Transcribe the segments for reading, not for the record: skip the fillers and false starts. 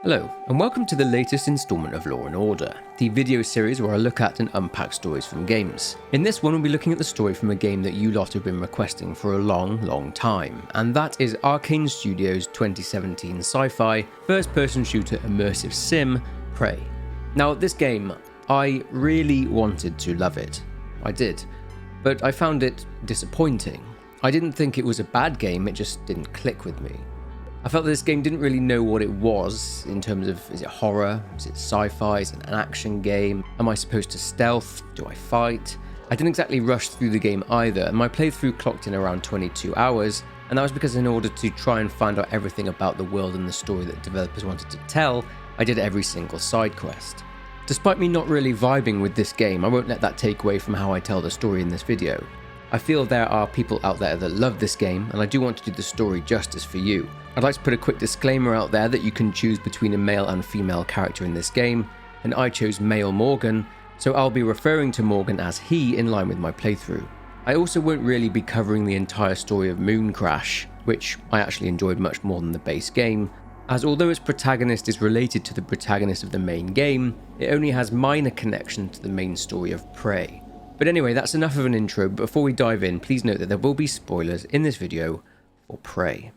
Hello, and welcome to the latest installment of Law & Order, the video series where I look at and unpack stories from games. In this one, we'll be looking at the story from a game that you lot have been requesting for a long time, and that is Arkane Studios' 2017 sci-fi, first-person shooter immersive sim, Prey. Now, this game, I really wanted to love it. I did, but I found it disappointing. I didn't think it was a bad game, it just didn't click with me. I felt that this game didn't really know what it was in terms of, is it horror, is it sci-fi, is it an action game, am I supposed to stealth, do I fight? I didn't exactly rush through the game either, and my playthrough clocked in around 22 hours, and that was because in order to try and find out everything about the world and the story that developers wanted to tell, I did every single side quest. Despite me not really vibing with this game, I won't let that take away from how I tell the story in this video. I feel there are people out there that love this game, and I do want to do the story justice for you. I'd like to put a quick disclaimer out there that you can choose between a male and female character in this game, and I chose male Morgan, so I'll be referring to Morgan as he in line with my playthrough. I also won't really be covering the entire story of Moon Crash, which I actually enjoyed much more than the base game, as although its protagonist is related to the protagonist of the main game, it only has minor connection to the main story of Prey. But anyway, that's enough of an intro. Before we dive in, please note that there will be spoilers in this video for Prey.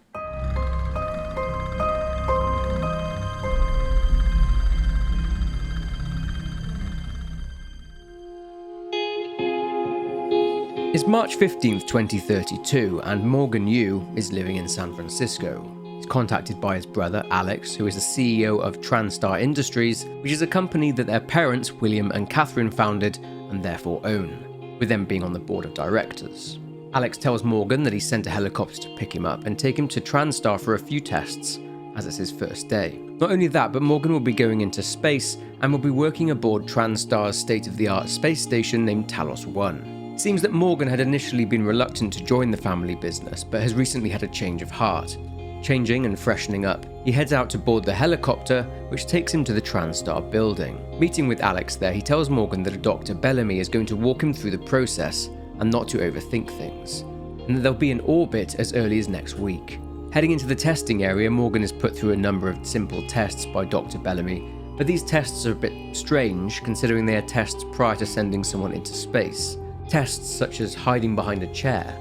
It's March 15th, 2032, and Morgan Yu is living in San Francisco. He's contacted by his brother, Alex, who is the CEO of Transtar Industries, which is a company that their parents, William and Catherine, founded and therefore own, with them being on the board of directors. Alex tells Morgan that he sent a helicopter to pick him up and take him to Transtar for a few tests, as it's his first day. Not only that, but Morgan will be going into space and will be working aboard Transtar's state-of-the-art space station named Talos 1. It seems that Morgan had initially been reluctant to join the family business, but has recently had a change of heart. Changing and freshening up, he heads out to board the helicopter, which takes him to the Transtar building. Meeting with Alex there, he tells Morgan that a Dr. Bellamy is going to walk him through the process and not to overthink things, and that they'll be in orbit as early as next week. Heading into the testing area, Morgan is put through a number of simple tests by Dr. Bellamy, but these tests are a bit strange considering they are tests prior to sending someone into space. Tests such as hiding behind a chair.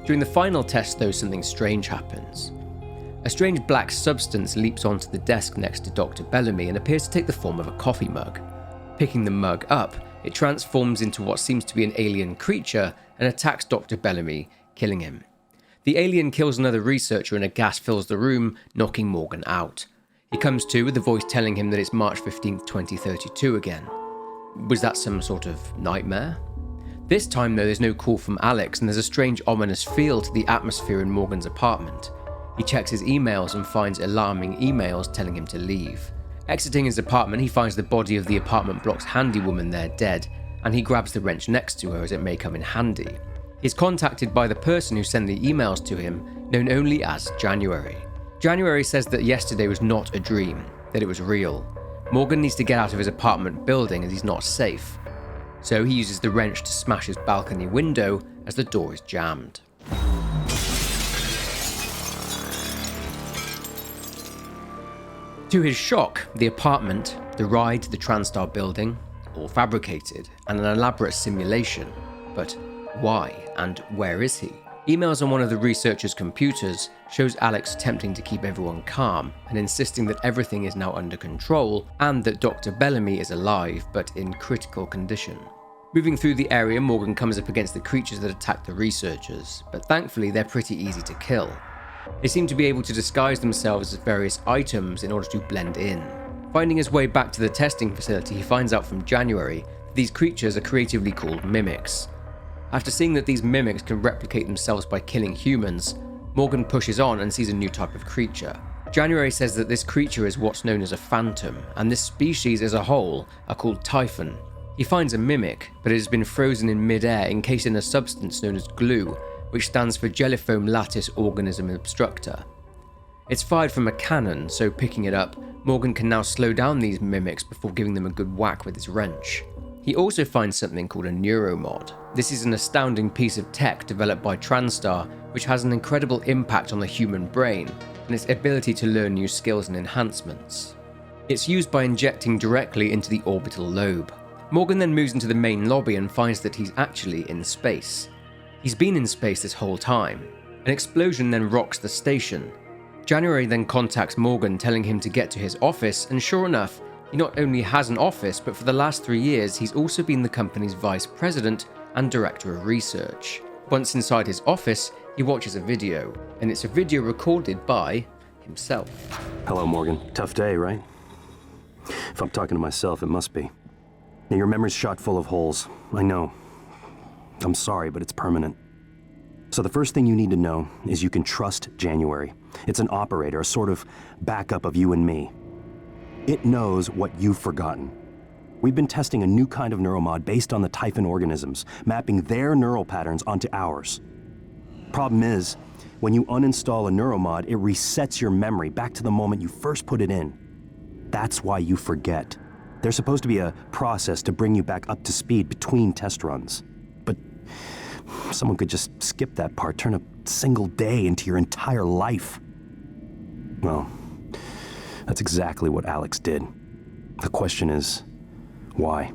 During the final test though, something strange happens. A strange black substance leaps onto the desk next to Dr. Bellamy and appears to take the form of a coffee mug. Picking the mug up, it transforms into what seems to be an alien creature and attacks Dr. Bellamy, killing him. The alien kills another researcher and a gas fills the room, knocking Morgan out. He comes to with a voice telling him that it's March 15th, 2032 again. Was that some sort of nightmare? This time though, there's no call from Alex and there's a strange ominous feel to the atmosphere in Morgan's apartment. He checks his emails and finds alarming emails telling him to leave. Exiting his apartment, he finds the body of the apartment block's handywoman there dead, and he grabs the wrench next to her as it may come in handy. He's contacted by the person who sent the emails to him, known only as January. January says that yesterday was not a dream, that it was real. Morgan needs to get out of his apartment building as he's not safe. So he uses the wrench to smash his balcony window as the door is jammed. To his shock, the apartment, the ride to the Transtar building, all fabricated and an elaborate simulation. But why and where is he? Emails on one of the researchers' computers shows Alex attempting to keep everyone calm and insisting that everything is now under control and that Dr. Bellamy is alive but in critical condition. Moving through the area, Morgan comes up against the creatures that attack the researchers, but thankfully they're pretty easy to kill. They seem to be able to disguise themselves as various items in order to blend in. Finding his way back to the testing facility, he finds out from January that these creatures are creatively called mimics. After seeing that these mimics can replicate themselves by killing humans, Morgan pushes on and sees a new type of creature. January says that this creature is what's known as a phantom, and this species as a whole are called Typhon. He finds a mimic, but it has been frozen in mid-air encased in a substance known as glue, which stands for Jellifoam Lattice Organism Obstructor. It's fired from a cannon, so picking it up, Morgan can now slow down these mimics before giving them a good whack with his wrench. He also finds something called a Neuromod. This is an astounding piece of tech developed by Transtar, which has an incredible impact on the human brain and its ability to learn new skills and enhancements. It's used by injecting directly into the orbital lobe. Morgan then moves into the main lobby and finds that he's actually in space. He's been in space this whole time. An explosion then rocks the station. January then contacts Morgan telling him to get to his office, and sure enough, he not only has an office, but for the last 3 years he's also been the company's vice president and director of research. Once inside his office, he watches a video, and it's a video recorded by himself. Hello, Morgan. Tough day, right? If I'm talking to myself, it must be. Now, your memory's shot full of holes. I know. I'm sorry, but it's permanent. So the first thing you need to know is you can trust January. It's an operator, a sort of backup of you and me. It knows what you've forgotten. We've been testing a new kind of neuromod based on the Typhon organisms, mapping their neural patterns onto ours. Problem is, when you uninstall a neuromod, it resets your memory back to the moment you first put it in. That's why you forget. There's supposed to be a process to bring you back up to speed between test runs. But someone could just skip that part, turn a single day into your entire life. Well, that's exactly what Alex did. The question is, why?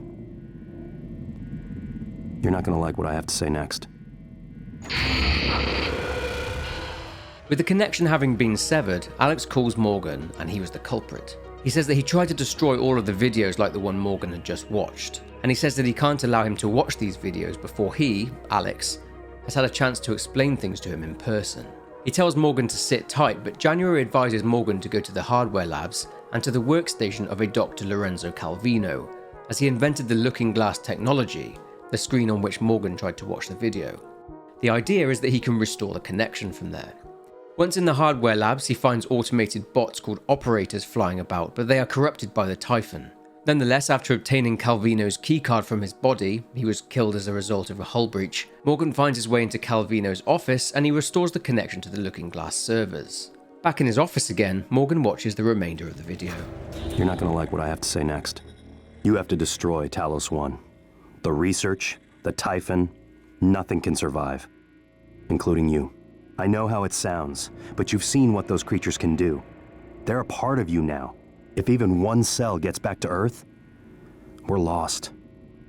You're not gonna like what I have to say next. With the connection having been severed, Alex calls Morgan, and he was the culprit. He says that he tried to destroy all of the videos like the one Morgan had just watched, and he says that he can't allow him to watch these videos before he, Alex, has had a chance to explain things to him in person. He tells Morgan to sit tight, but January advises Morgan to go to the hardware labs and to the workstation of a Dr. Lorenzo Calvino, as he invented the looking glass technology, the screen on which Morgan tried to watch the video. The idea is that he can restore the connection from there. Once in the hardware labs, he finds automated bots called operators flying about, but they are corrupted by the Typhon. Nonetheless, after obtaining Calvino's keycard from his body, he was killed as a result of a hull breach, Morgan finds his way into Calvino's office and he restores the connection to the looking glass servers. Back in his office again, Morgan watches the remainder of the video. You're not gonna like what I have to say next. You have to destroy Talos 1. The research, the Typhon, nothing can survive, including you. I know how it sounds, but you've seen what those creatures can do. They're a part of you now. If even one cell gets back to Earth, we're lost.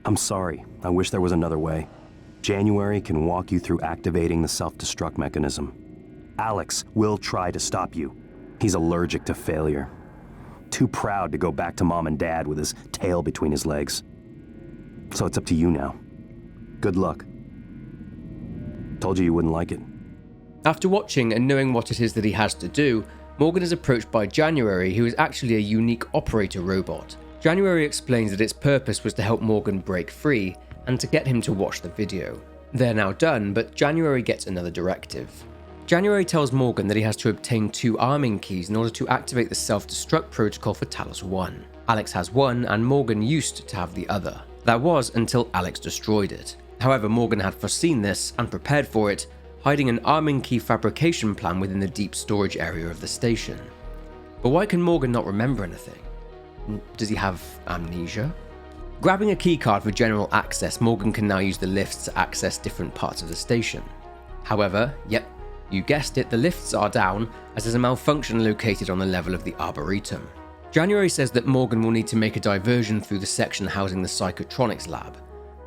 I'm sorry. I wish there was another way. January can walk you through activating the self-destruct mechanism. Alex will try to stop you. He's allergic to failure. Too proud to go back to Mom and Dad with his tail between his legs. So it's up to you now. Good luck. Told you wouldn't like it. After watching and knowing what it is that he has to do, Morgan is approached by January, who is actually a unique operator robot. January explains that its purpose was to help Morgan break free and to get him to watch the video. They're now done, but January gets another directive. January tells Morgan that he has to obtain 2 arming keys in order to activate the self-destruct protocol for Talos 1. Alex has one, and Morgan used to have the other. That was until Alex destroyed it. However, Morgan had foreseen this and prepared for it, hiding an arming key fabrication plan within the deep storage area of the station. But why can Morgan not remember anything? Does he have amnesia? Grabbing a keycard for general access, Morgan can now use the lifts to access different parts of the station. However, yep, you guessed it, the lifts are down as there's a malfunction located on the level of the Arboretum. January says that Morgan will need to make a diversion through the section housing the Psychotronics lab.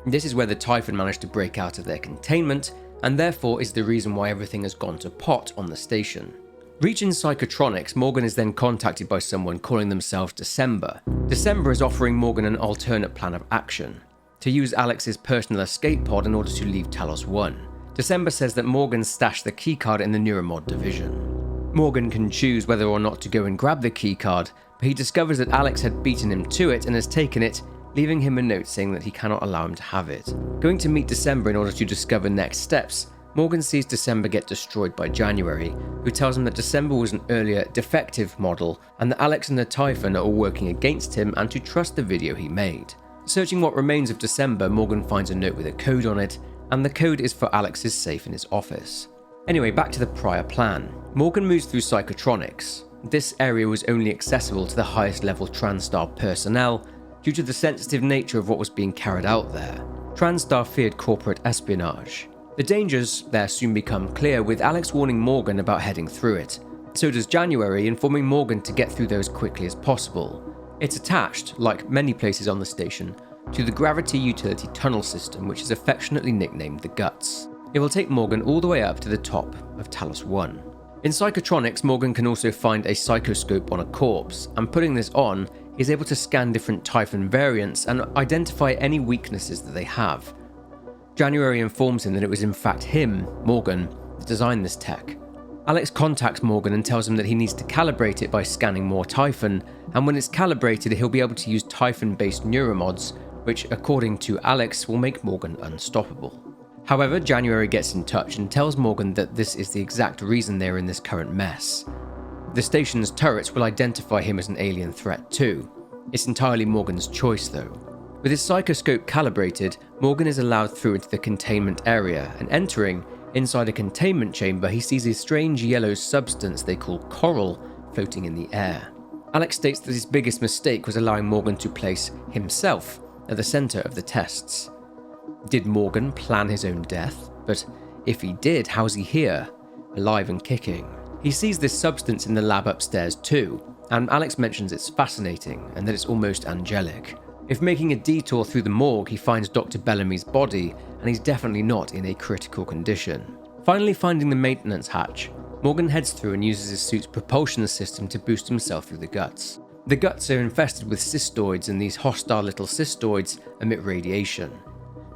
This is where the Typhon managed to break out of their containment, and therefore is the reason why everything has gone to pot on the station. Reaching Psychotronics, Morgan is then contacted by someone calling themselves December. December is offering Morgan an alternate plan of action, to use Alex's personal escape pod in order to leave Talos 1. December says that Morgan stashed the keycard in the Neuromod division. Morgan can choose whether or not to go and grab the keycard, but he discovers that Alex had beaten him to it and has taken it, leaving him a note saying that he cannot allow him to have it. Going to meet December in order to discover next steps, Morgan sees December get destroyed by January, who tells him that December was an earlier defective model and that Alex and the Typhon are all working against him and to trust the video he made. Searching what remains of December, Morgan finds a note with a code on it, and the code is for Alex's safe in his office. Anyway, back to the prior plan. Morgan moves through Psychotronics. This area was only accessible to the highest level Transtar personnel, due to the sensitive nature of what was being carried out there. Transtar feared corporate espionage. The dangers there soon become clear, with Alex warning Morgan about heading through it. So does January, informing Morgan to get through those quickly as possible. It's attached, like many places on the station, to the gravity utility tunnel system, which is affectionately nicknamed the Guts. It will take Morgan all the way up to the top of Talos 1. In psychotronics, Morgan can also find a psychoscope on a corpse, and putting this on, he's able to scan different Typhon variants and identify any weaknesses that they have. January informs him that it was in fact him, Morgan, that designed this tech. Alex contacts Morgan and tells him that he needs to calibrate it by scanning more Typhon, and when it's calibrated he'll be able to use Typhon-based Neuromods, which according to Alex will make Morgan unstoppable. However, January gets in touch and tells Morgan that this is the exact reason they're in this current mess. The station's turrets will identify him as an alien threat too. It's entirely Morgan's choice though. With his psychoscope calibrated, Morgan is allowed through into the containment area, and entering, inside a containment chamber, he sees a strange yellow substance they call coral floating in the air. Alex states that his biggest mistake was allowing Morgan to place himself at the center of the tests. Did Morgan plan his own death? But if he did, how's he here, alive and kicking? He sees this substance in the lab upstairs too, and Alex mentions it's fascinating and that it's almost angelic. If making a detour through the morgue, he finds Dr. Bellamy's body, and he's definitely not in a critical condition. Finally finding the maintenance hatch, Morgan heads through and uses his suit's propulsion system to boost himself through the Guts. The Guts are infested with cystoids, and these hostile little cystoids emit radiation.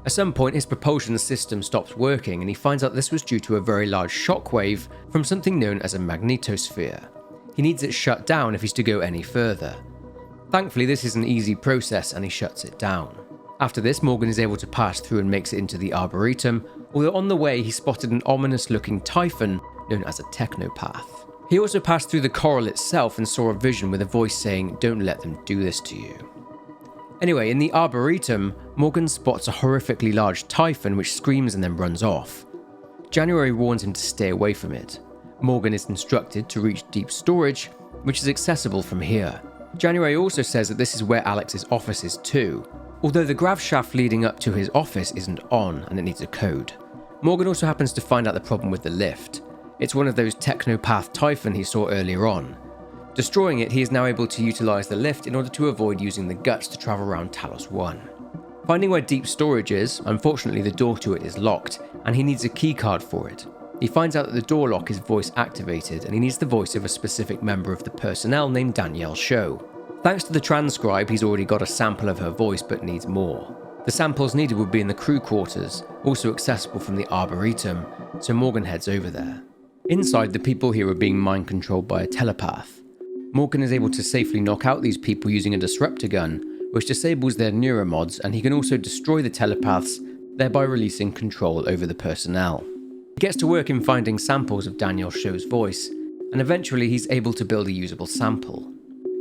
At some point, his propulsion system stops working, and he finds out this was due to a very large shockwave from something known as a magnetosphere. He needs it shut down if he's to go any further. Thankfully, this is an easy process and he shuts it down. After this, Morgan is able to pass through and makes it into the Arboretum, although on the way he spotted an ominous looking Typhon known as a technopath. He also passed through the coral itself and saw a vision with a voice saying, "Don't let them do this to you." Anyway, in the Arboretum, Morgan spots a horrifically large Typhon which screams and then runs off. January warns him to stay away from it. Morgan is instructed to reach deep storage, which is accessible from here. January also says that this is where Alex's office is too, although the grav shaft leading up to his office isn't on and it needs a code. Morgan also happens to find out the problem with the lift. It's one of those technopath Typhon he saw earlier on. Destroying it, he is now able to utilize the lift in order to avoid using the Guts to travel around Talos 1. Finding where deep storage is, unfortunately the door to it is locked, and he needs a keycard for it. He finds out that the door lock is voice activated, and he needs the voice of a specific member of the personnel named Danielle Show. Thanks to the transcribe, he's already got a sample of her voice but needs more. The samples needed would be in the crew quarters, also accessible from the Arboretum, so Morgan heads over there. Inside, the people here are being mind controlled by a telepath. Morgan is able to safely knock out these people using a disruptor gun, which disables their neuromods, and he can also destroy the telepaths, thereby releasing control over the personnel. He gets to work in finding samples of Danielle Show's voice, and eventually he's able to build a usable sample.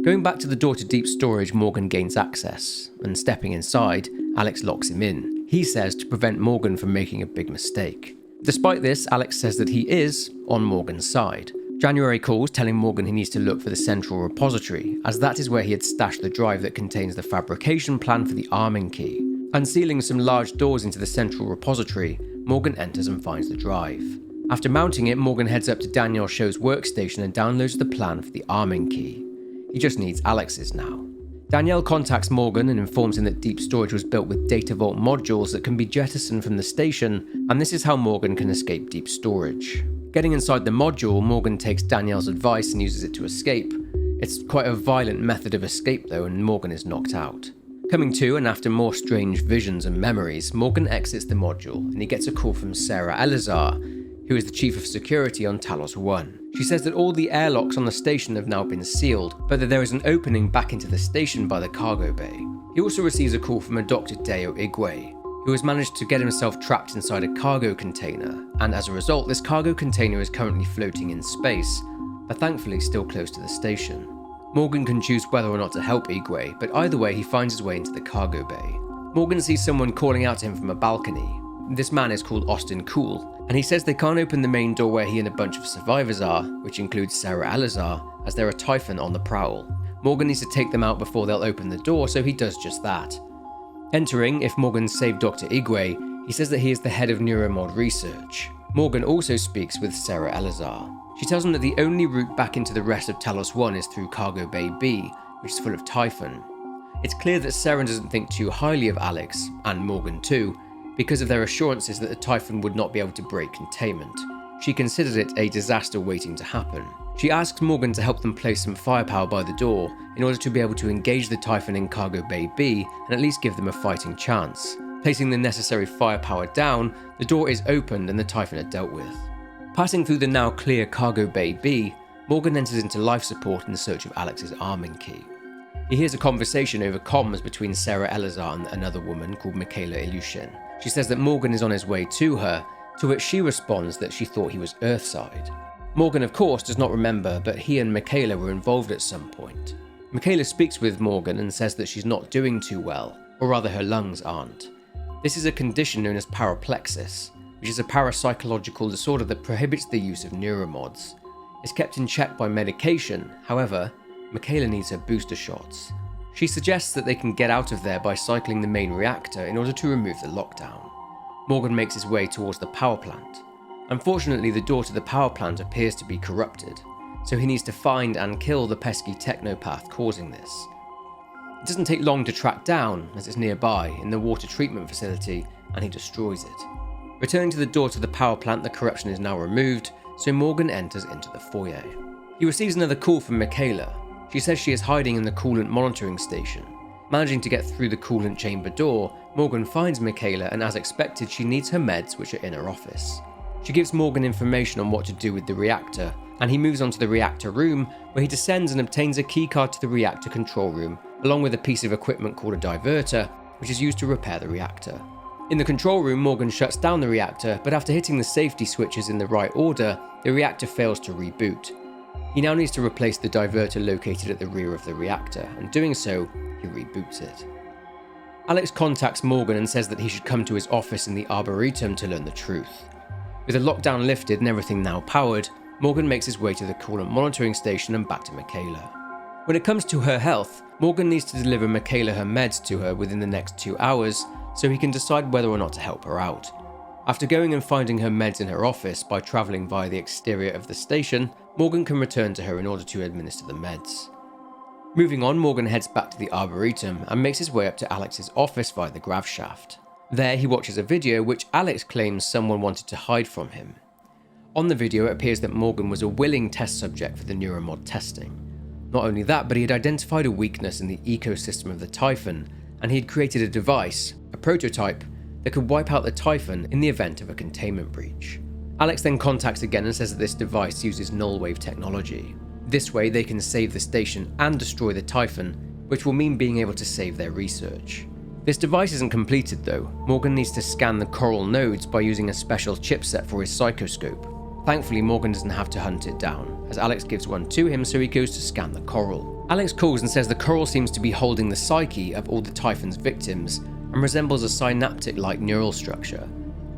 Going back to the door to deep storage, Morgan gains access, and stepping inside, Alex locks him in. He says to prevent Morgan from making a big mistake. Despite this, Alex says that he is on Morgan's side. January calls, telling Morgan he needs to look for the central repository, as that is where he had stashed the drive that contains the fabrication plan for the arming key. Unsealing some large doors into the central repository, Morgan enters and finds the drive. After mounting it, Morgan heads up to Danielle Show's workstation and downloads the plan for the arming key. He just needs Alex's now. Danielle contacts Morgan and informs him that deep storage was built with data vault modules that can be jettisoned from the station, and this is how Morgan can escape deep storage. Getting inside the module, Morgan takes Danielle's advice and uses it to escape. It's quite a violent method of escape though, and Morgan is knocked out. Coming to, and after more strange visions and memories, Morgan exits the module and he gets a call from Sarah Elazar, who is the chief of security on Talos 1. She says that all the airlocks on the station have now been sealed, but that there is an opening back into the station by the cargo bay. He also receives a call from a Dr. Deo Igwe, who has managed to get himself trapped inside a cargo container, and as a result, this cargo container is currently floating in space, but thankfully still close to the station. Morgan can choose whether or not to help Igwe, but either way he finds his way into the cargo bay. Morgan sees someone calling out to him from a balcony. This man is called Austin Cool, and he says they can't open the main door where he and a bunch of survivors are, which includes Sarah Elazar, as there are Typhon on the prowl. Morgan needs to take them out before they'll open the door, so he does just that. Entering, if Morgan saved Dr. Igwe, he says that he is the head of Neuromod research. Morgan also speaks with Sarah Elazar. She tells him that the only route back into the rest of Talos 1 is through Cargo Bay B, which which is full of Typhon. It's clear that Saren doesn't think too highly of Alex, and Morgan too, because of their assurances that the Typhon would not be able to break containment. She considers it a disaster waiting to happen. She asks Morgan to help them place some firepower by the door in order to be able to engage the Typhon in Cargo Bay B and at least give them a fighting chance. Placing the necessary firepower down, the door is opened and the Typhon are dealt with. Passing through the now clear Cargo Bay B, Morgan enters into life support in search of Alex's arming key. He hears a conversation over comms between Sarah Elazar and another woman called Michaela Ilyushin. She says that Morgan is on his way to her, to which she responds that she thought he was Earthside. Morgan, of course, does not remember, but he and Michaela were involved at some point. Michaela speaks with Morgan and says that she's not doing too well, or rather her lungs aren't. This is a condition known as paraplexis, which is a parapsychological disorder that prohibits the use of neuromods. It's kept in check by medication, however, Michaela needs her booster shots. She suggests that they can get out of there by cycling the main reactor in order to remove the lockdown. Morgan makes his way towards the power plant. Unfortunately, the door to the power plant appears to be corrupted, so he needs to find and kill the pesky technopath causing this. It doesn't take long to track down, as it's nearby in the water treatment facility, and he destroys it. Returning to the door to the power plant, the corruption is now removed, so Morgan enters into the foyer. He receives another call from Michaela. She says she is hiding in the coolant monitoring station. Managing to get through the coolant chamber door, Morgan finds Michaela, and as expected, she needs her meds, which are in her office. She gives Morgan information on what to do with the reactor, and he moves on to the reactor room, where he descends and obtains a keycard to the reactor control room, along with a piece of equipment called a diverter, which is used to repair the reactor. In the control room, Morgan shuts down the reactor, but after hitting the safety switches in the right order, the reactor fails to reboot. He now needs to replace the diverter located at the rear of the reactor, and doing so, he reboots it. Alex contacts Morgan and says that he should come to his office in the Arboretum to learn the truth. With the lockdown lifted and everything now powered, Morgan makes his way to the coolant monitoring station and back to Michaela. When it comes to her health, Morgan needs to deliver Michaela her meds to her within the next 2 hours, so he can decide whether or not to help her out. After going and finding her meds in her office by travelling via the exterior of the station, Morgan can return to her in order to administer the meds. Moving on, Morgan heads back to the Arboretum and makes his way up to Alex's office via the grav shaft. There he watches a video which Alex claims someone wanted to hide from him. On the video it appears that Morgan was a willing test subject for the Neuromod testing. Not only that, but he had identified a weakness in the ecosystem of the Typhon, and he had created a device, a prototype, that could wipe out the Typhon in the event of a containment breach. Alex then contacts again and says that this device uses null wave technology. This way they can save the station and destroy the Typhon, which will mean being able to save their research. This device isn't completed though. Morgan needs to scan the coral nodes by using a special chipset for his psychoscope. Thankfully, Morgan doesn't have to hunt it down, as Alex gives one to him, so he goes to scan the coral. Alex calls and says the coral seems to be holding the psyche of all the Typhon's victims and resembles a synaptic-like neural structure.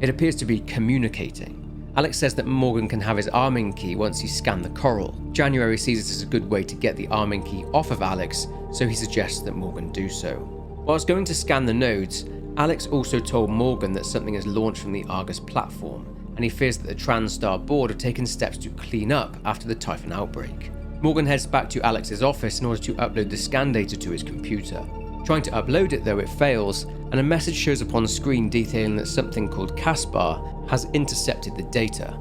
It appears to be communicating. Alex says that Morgan can have his arming key once he's scanned the coral. January sees this as a good way to get the arming key off of Alex, so he suggests that Morgan do so. Whilst going to scan the nodes, Alex also told Morgan that something has launched from the Argus platform, and he fears that the Transtar board have taken steps to clean up after the Typhon Outbreak. Morgan heads back to Alex's office in order to upload the scan data to his computer. Trying to upload it though, it fails, and a message shows up on screen detailing that something called Caspar has intercepted the data.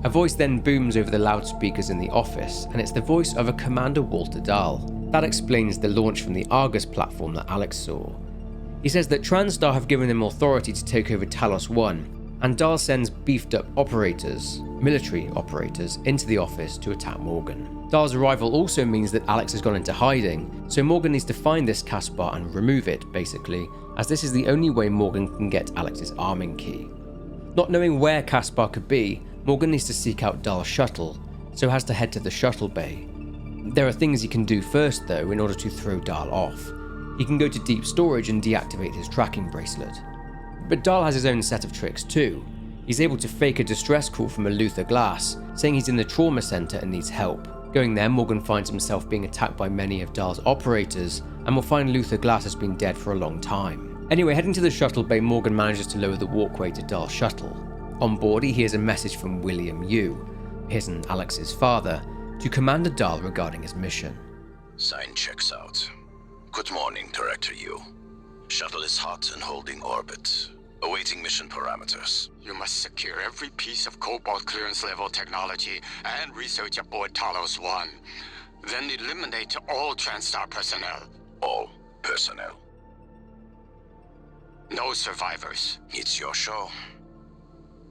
A voice then booms over the loudspeakers in the office, and it's the voice of a Commander Walter Dahl. That explains the launch from the Argus platform that Alex saw. He says that Transtar have given him authority to take over Talos 1, and Dahl sends beefed up operators, military operators, into the office to attack Morgan. Dahl's arrival also means that Alex has gone into hiding, so Morgan needs to find this Caspar and remove it, basically, as this is the only way Morgan can get Alex's arming key. Not knowing where Caspar could be, Morgan needs to seek out Dahl's shuttle, so has to head to the shuttle bay. There are things he can do first though in order to throw Dahl off. He can go to deep storage and deactivate his tracking bracelet. But Dahl has his own set of tricks too. He's able to fake a distress call from a Luther Glass, saying he's in the trauma center and needs help. Going there, Morgan finds himself being attacked by many of Dahl's operators, and will find Luther Glass has been dead for a long time. Anyway, heading to the shuttle bay, Morgan manages to lower the walkway to Dahl's shuttle. On board, he hears a message from William Yu, his and Alex's father, to Commander Dahl regarding his mission. Sign checks out. Good morning, Director Yu. Shuttle is hot and holding orbit. Awaiting mission parameters. You must secure every piece of Cobalt clearance level technology and research aboard Talos 1. Then eliminate all Transtar personnel. All personnel. No survivors. It's your show.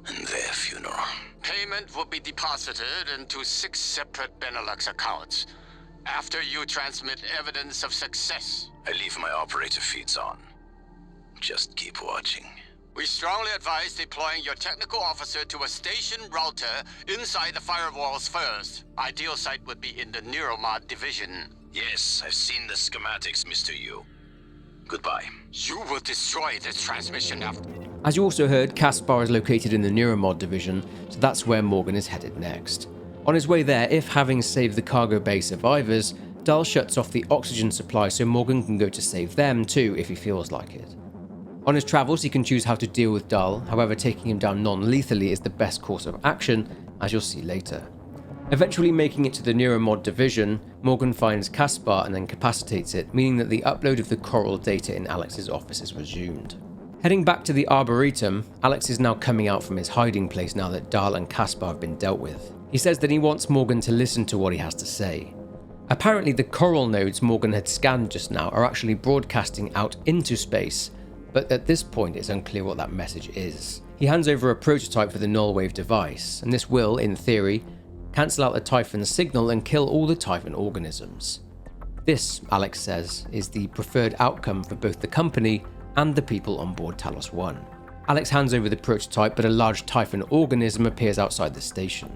And their funeral. Payment will be deposited into 6 separate Benelux accounts. After you transmit evidence of success. I leave my operator feeds on. Just keep watching. We strongly advise deploying your technical officer to a station router inside the firewalls first. Ideal site would be in the Neuromod division. Yes, I've seen the schematics, Mr. Yu. Goodbye. You will destroy this transmission after... As you also heard, Caspar is located in the Neuromod division, so that's where Morgan is headed next. On his way there, if having saved the cargo bay survivors, Dahl shuts off the oxygen supply so Morgan can go to save them too if he feels like it. On his travels, he can choose how to deal with Dahl, however taking him down non-lethally is the best course of action, as you'll see later. Eventually making it to the Neuromod division, Morgan finds Caspar and then capacitates it, meaning that the upload of the Coral data in Alex's office is resumed. Heading back to the Arboretum, Alex is now coming out from his hiding place now that Dahl and Caspar have been dealt with. He says that he wants Morgan to listen to what he has to say. Apparently the Coral nodes Morgan had scanned just now are actually broadcasting out into space, but at this point it's unclear what that message is. He hands over a prototype for the null-wave device, and this will, in theory, cancel out the Typhon signal and kill all the Typhon organisms. This, Alex says, is the preferred outcome for both the company and the people on board Talos 1. Alex hands over the prototype, but a large Typhon organism appears outside the station.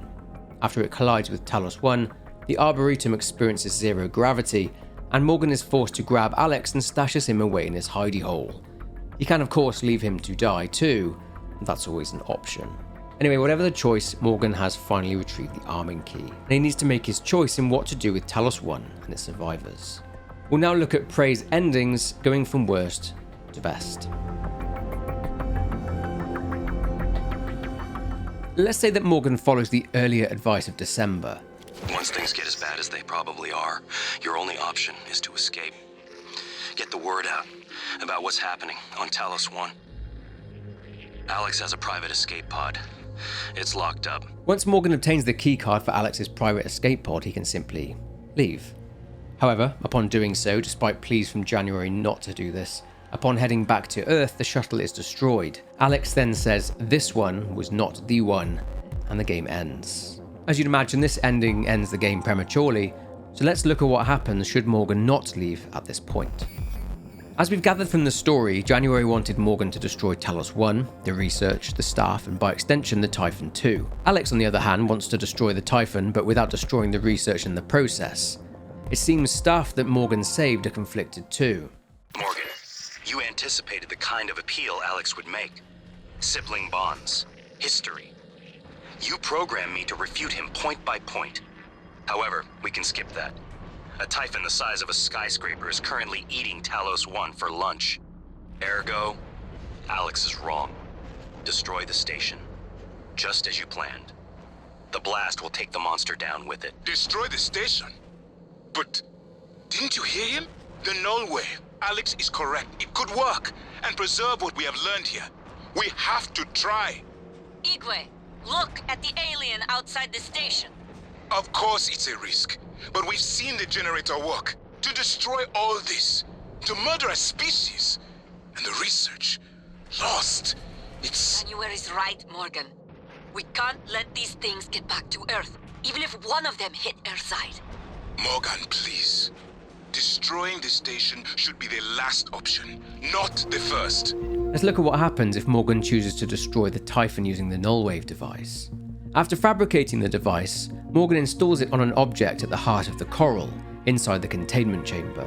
After it collides with Talos 1, the Arboretum experiences zero gravity, and Morgan is forced to grab Alex and stashes him away in his hidey hole. He can of course leave him to die too, that's always an option. Anyway, whatever the choice, Morgan has finally retrieved the arming key, and he needs to make his choice in what to do with Talos 1 and its survivors. We'll now look at Prey's endings, going from worst to best. Let's say that Morgan follows the earlier advice of December. Once things get as bad as they probably are, your only option is to escape. Get the word out about what's happening on Talos 1. Alex has a private escape pod. It's locked up. Once Morgan obtains the keycard for Alex's private escape pod, he can simply leave. However, upon doing so, despite pleas from January not to do this, upon heading back to Earth, the shuttle is destroyed. Alex then says this one was not the one, and the game ends. As you'd imagine, this ending ends the game prematurely, so let's look at what happens should Morgan not leave at this point. As we've gathered from the story, January wanted Morgan to destroy Talos 1, the research, the staff, and by extension the Typhon 2. Alex, on the other hand, wants to destroy the Typhon, but without destroying the research in the process. It seems staff that Morgan saved are conflicted too. Morgan, you anticipated the kind of appeal Alex would make. Sibling bonds, history. You programmed me to refute him point by point. However, we can skip that. A Typhon the size of a skyscraper is currently eating Talos 1 for lunch. Ergo, Alex is wrong. Destroy the station, just as you planned. The blast will take the monster down with it. Destroy the station? But didn't you hear him? The null wave. Alex is correct. It could work and preserve what we have learned here. We have to try. Igwe, look at the alien outside the station. Of course it's a risk, but we've seen the generator work. To destroy all this, to murder a species, and the research lost. It's... January's right, Morgan. We can't let these things get back to Earth, even if one of them hit Earthside. Morgan, please. Destroying the station should be the last option, not the first. Let's look at what happens if Morgan chooses to destroy the Typhon using the null-wave device. After fabricating the device, Morgan installs it on an object at the heart of the Coral, inside the containment chamber.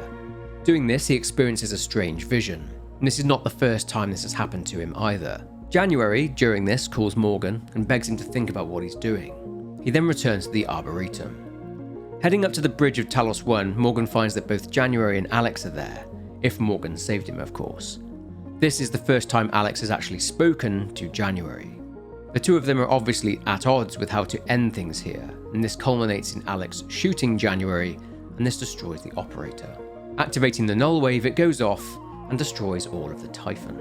Doing this, he experiences a strange vision, and this is not the first time this has happened to him either. January, during this, calls Morgan and begs him to think about what he's doing. He then returns to the Arboretum. Heading up to the bridge of Talos 1, Morgan finds that both January and Alex are there, if Morgan saved him, of course. This is the first time Alex has actually spoken to January. The two of them are obviously at odds with how to end things here, and this culminates in Alex shooting January and this destroys the operator. Activating the null wave, it goes off and destroys all of the Typhon.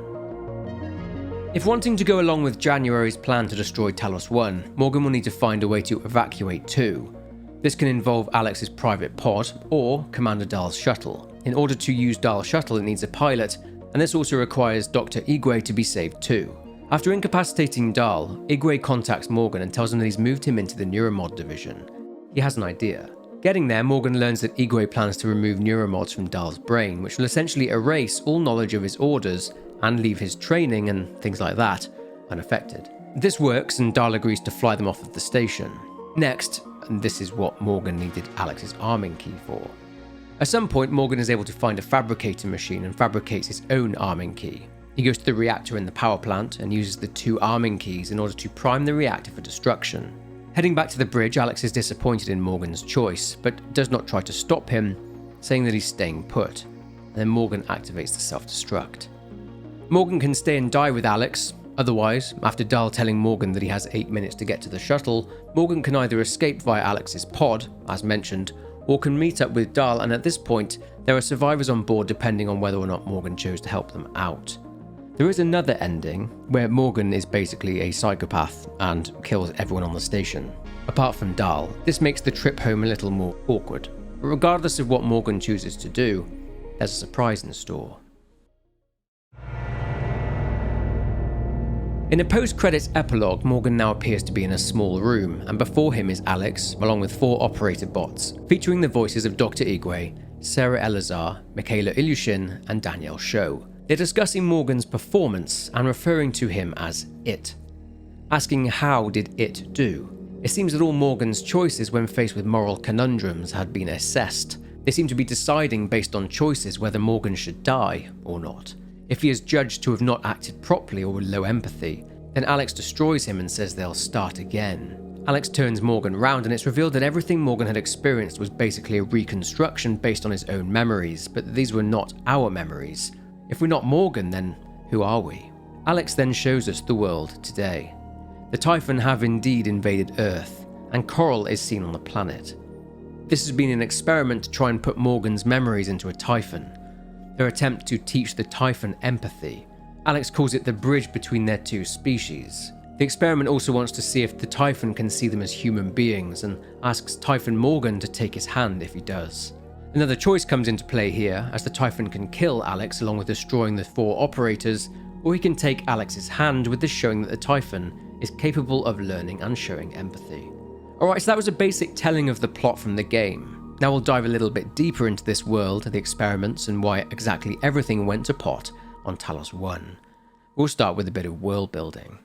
If wanting to go along with January's plan to destroy Talos 1, Morgan will need to find a way to evacuate 2. This can involve Alex's private pod or Commander Dahl's shuttle. In order to use Dahl's shuttle, it needs a pilot, and this also requires Dr. Igwe to be saved too. After incapacitating Dahl, Igwe contacts Morgan and tells him that he's moved him into the Neuromod division. He has an idea. Getting there, Morgan learns that Igwe plans to remove Neuromods from Dahl's brain, which will essentially erase all knowledge of his orders and leave his training and things like that unaffected. This works, and Dahl agrees to fly them off of the station. Next, and this is what Morgan needed Alex's arming key for. At some point, Morgan is able to find a fabricator machine and fabricates his own arming key. He goes to the reactor in the power plant and uses the 2 arming keys in order to prime the reactor for destruction. Heading back to the bridge, Alex is disappointed in Morgan's choice, but does not try to stop him, saying that he's staying put. And then Morgan activates the self-destruct. Morgan can stay and die with Alex. Otherwise, after Dahl telling Morgan that he has 8 minutes to get to the shuttle, Morgan can either escape via Alex's pod, as mentioned, or can meet up with Dahl, and at this point, there are survivors on board depending on whether or not Morgan chose to help them out. There is another ending, where Morgan is basically a psychopath and kills everyone on the station. Apart from Dahl, this makes the trip home a little more awkward. But regardless of what Morgan chooses to do, there's a surprise in store. In a post-credits epilogue, Morgan now appears to be in a small room, and before him is Alex, along with 4 operator bots, featuring the voices of Dr. Igwe, Sarah Elazar, Michaela Ilyushin, and Danielle Sho. They're discussing Morgan's performance and referring to him as It. Asking how did It do? It seems that all Morgan's choices when faced with moral conundrums had been assessed. They seem to be deciding based on choices whether Morgan should die or not. If he is judged to have not acted properly or with low empathy, then Alex destroys him and says they'll start again. Alex turns Morgan round and it's revealed that everything Morgan had experienced was basically a reconstruction based on his own memories, but these were not our memories. If we're not Morgan, then who are we? Alex then shows us the world today. The Typhon have indeed invaded Earth, and Coral is seen on the planet. This has been an experiment to try and put Morgan's memories into a Typhon. Their attempt to teach the Typhon empathy. Alex calls it the bridge between their 2 species. The experiment also wants to see if the Typhon can see them as human beings, and asks Typhon Morgan to take his hand if he does. Another choice comes into play here, as the Typhon can kill Alex along with destroying the 4 operators, or he can take Alex's hand with this showing that the Typhon is capable of learning and showing empathy. Alright, so that was a basic telling of the plot from the game. Now we'll dive a little bit deeper into this world, the experiments, and why exactly everything went to pot on Talos 1. We'll start with a bit of world building.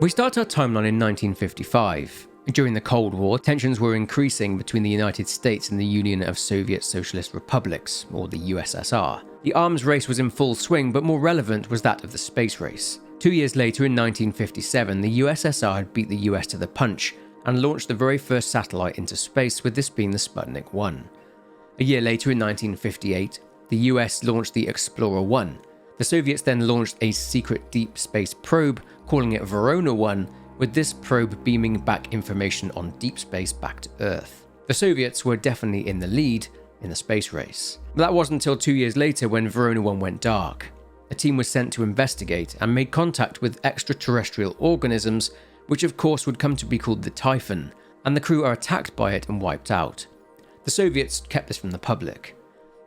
We start our timeline in 1955. During the Cold War, tensions were increasing between the United States and the Union of Soviet Socialist Republics, or the USSR. The arms race was in full swing, but more relevant was that of the space race. 2 years later, in 1957, the USSR had beat the US to the punch and launched the very first satellite into space, with this being the Sputnik 1. A year later, in 1958, the US launched the Explorer 1. The Soviets then launched a secret deep space probe, calling it Verona 1, with this probe beaming back information on deep space back to Earth. The Soviets were definitely in the lead in the space race. But that wasn't until 2 years later when Verona 1 went dark. A team was sent to investigate and made contact with extraterrestrial organisms, which of course would come to be called the Typhon, and the crew are attacked by it and wiped out. The Soviets kept this from the public.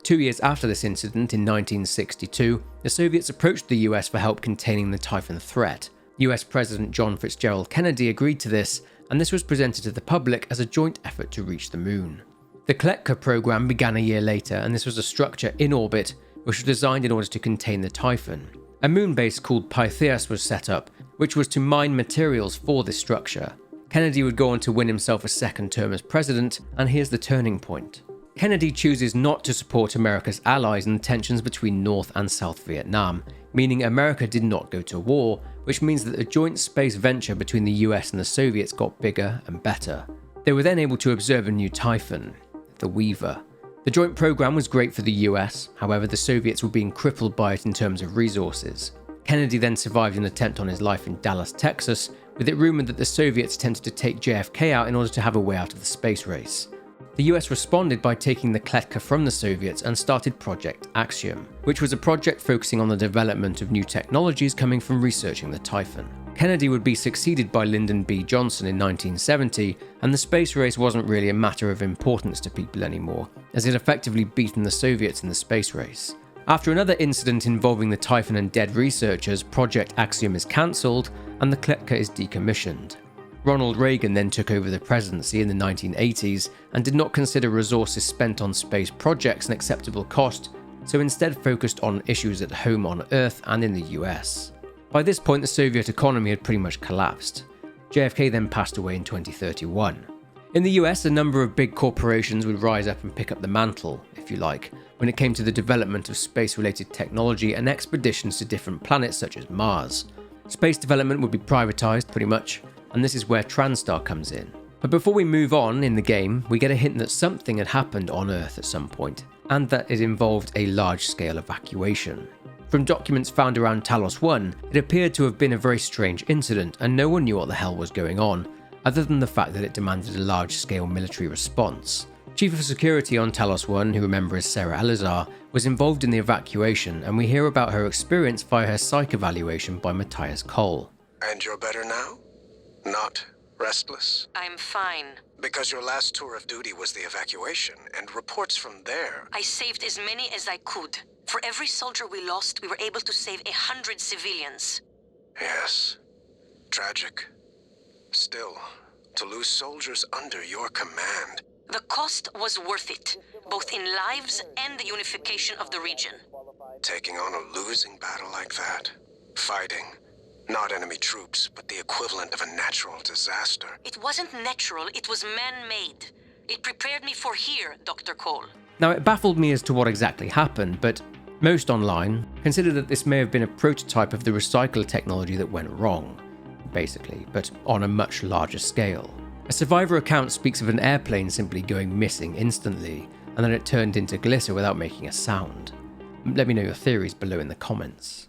2 years after this incident, in 1962, the Soviets approached the US for help containing the Typhon threat. US President John Fitzgerald Kennedy agreed to this, and this was presented to the public as a joint effort to reach the moon. The Kletka program began a year later, and this was a structure in orbit which was designed in order to contain the Typhon. A moon base called Pythias was set up, which was to mine materials for this structure. Kennedy would go on to win himself a second term as president, and here's the turning point. Kennedy chooses not to support America's allies in the tensions between North and South Vietnam, meaning America did not go to war, which means that the joint space venture between the US and the Soviets got bigger and better. They were then able to observe a new Typhon, the Weaver. The joint program was great for the US, however the Soviets were being crippled by it in terms of resources. Kennedy then survived an attempt on his life in Dallas, Texas, with it rumoured that the Soviets attempted to take JFK out in order to have a way out of the space race. The US responded by taking the Kletka from the Soviets and started Project Axiom, which was a project focusing on the development of new technologies coming from researching the Typhon. Kennedy would be succeeded by Lyndon B. Johnson in 1970, and the space race wasn't really a matter of importance to people anymore, as it effectively beaten the Soviets in the space race. After another incident involving the Typhon and dead researchers, Project Axiom is cancelled, and the Kletka is decommissioned. Ronald Reagan then took over the presidency in the 1980s and did not consider resources spent on space projects an acceptable cost, so instead focused on issues at home on Earth and in the US. By this point, the Soviet economy had pretty much collapsed. JFK then passed away in 2031. In the US, a number of big corporations would rise up and pick up the mantle, if you like, when it came to the development of space-related technology and expeditions to different planets such as Mars. Space development would be privatized pretty much, and this is where Transtar comes in. But before we move on in the game, we get a hint that something had happened on Earth at some point, and that it involved a large-scale evacuation. From documents found around Talos 1, it appeared to have been a very strange incident, and no one knew what the hell was going on, other than the fact that it demanded a large-scale military response. Chief of Security on Talos 1, who remember as Sarah Elazar, was involved in the evacuation, and we hear about her experience via her psych evaluation by Matthias Cole. And you're better now? Not restless? I'm fine. Because your last tour of duty was the evacuation, and reports from there... I saved as many as I could. For every soldier we lost, we were able to save 100 civilians. Yes. Tragic. Still, to lose soldiers under your command... The cost was worth it, both in lives and the unification of the region. Taking on a losing battle like that. Fighting. Not enemy troops, but the equivalent of a natural disaster. It wasn't natural, it was man-made. It prepared me for here, Dr. Cole. Now, it baffled me as to what exactly happened, but most online consider that this may have been a prototype of the recycler technology that went wrong, basically, but on a much larger scale. A survivor account speaks of an airplane simply going missing instantly, and then it turned into glitter without making a sound. Let me know your theories below in the comments.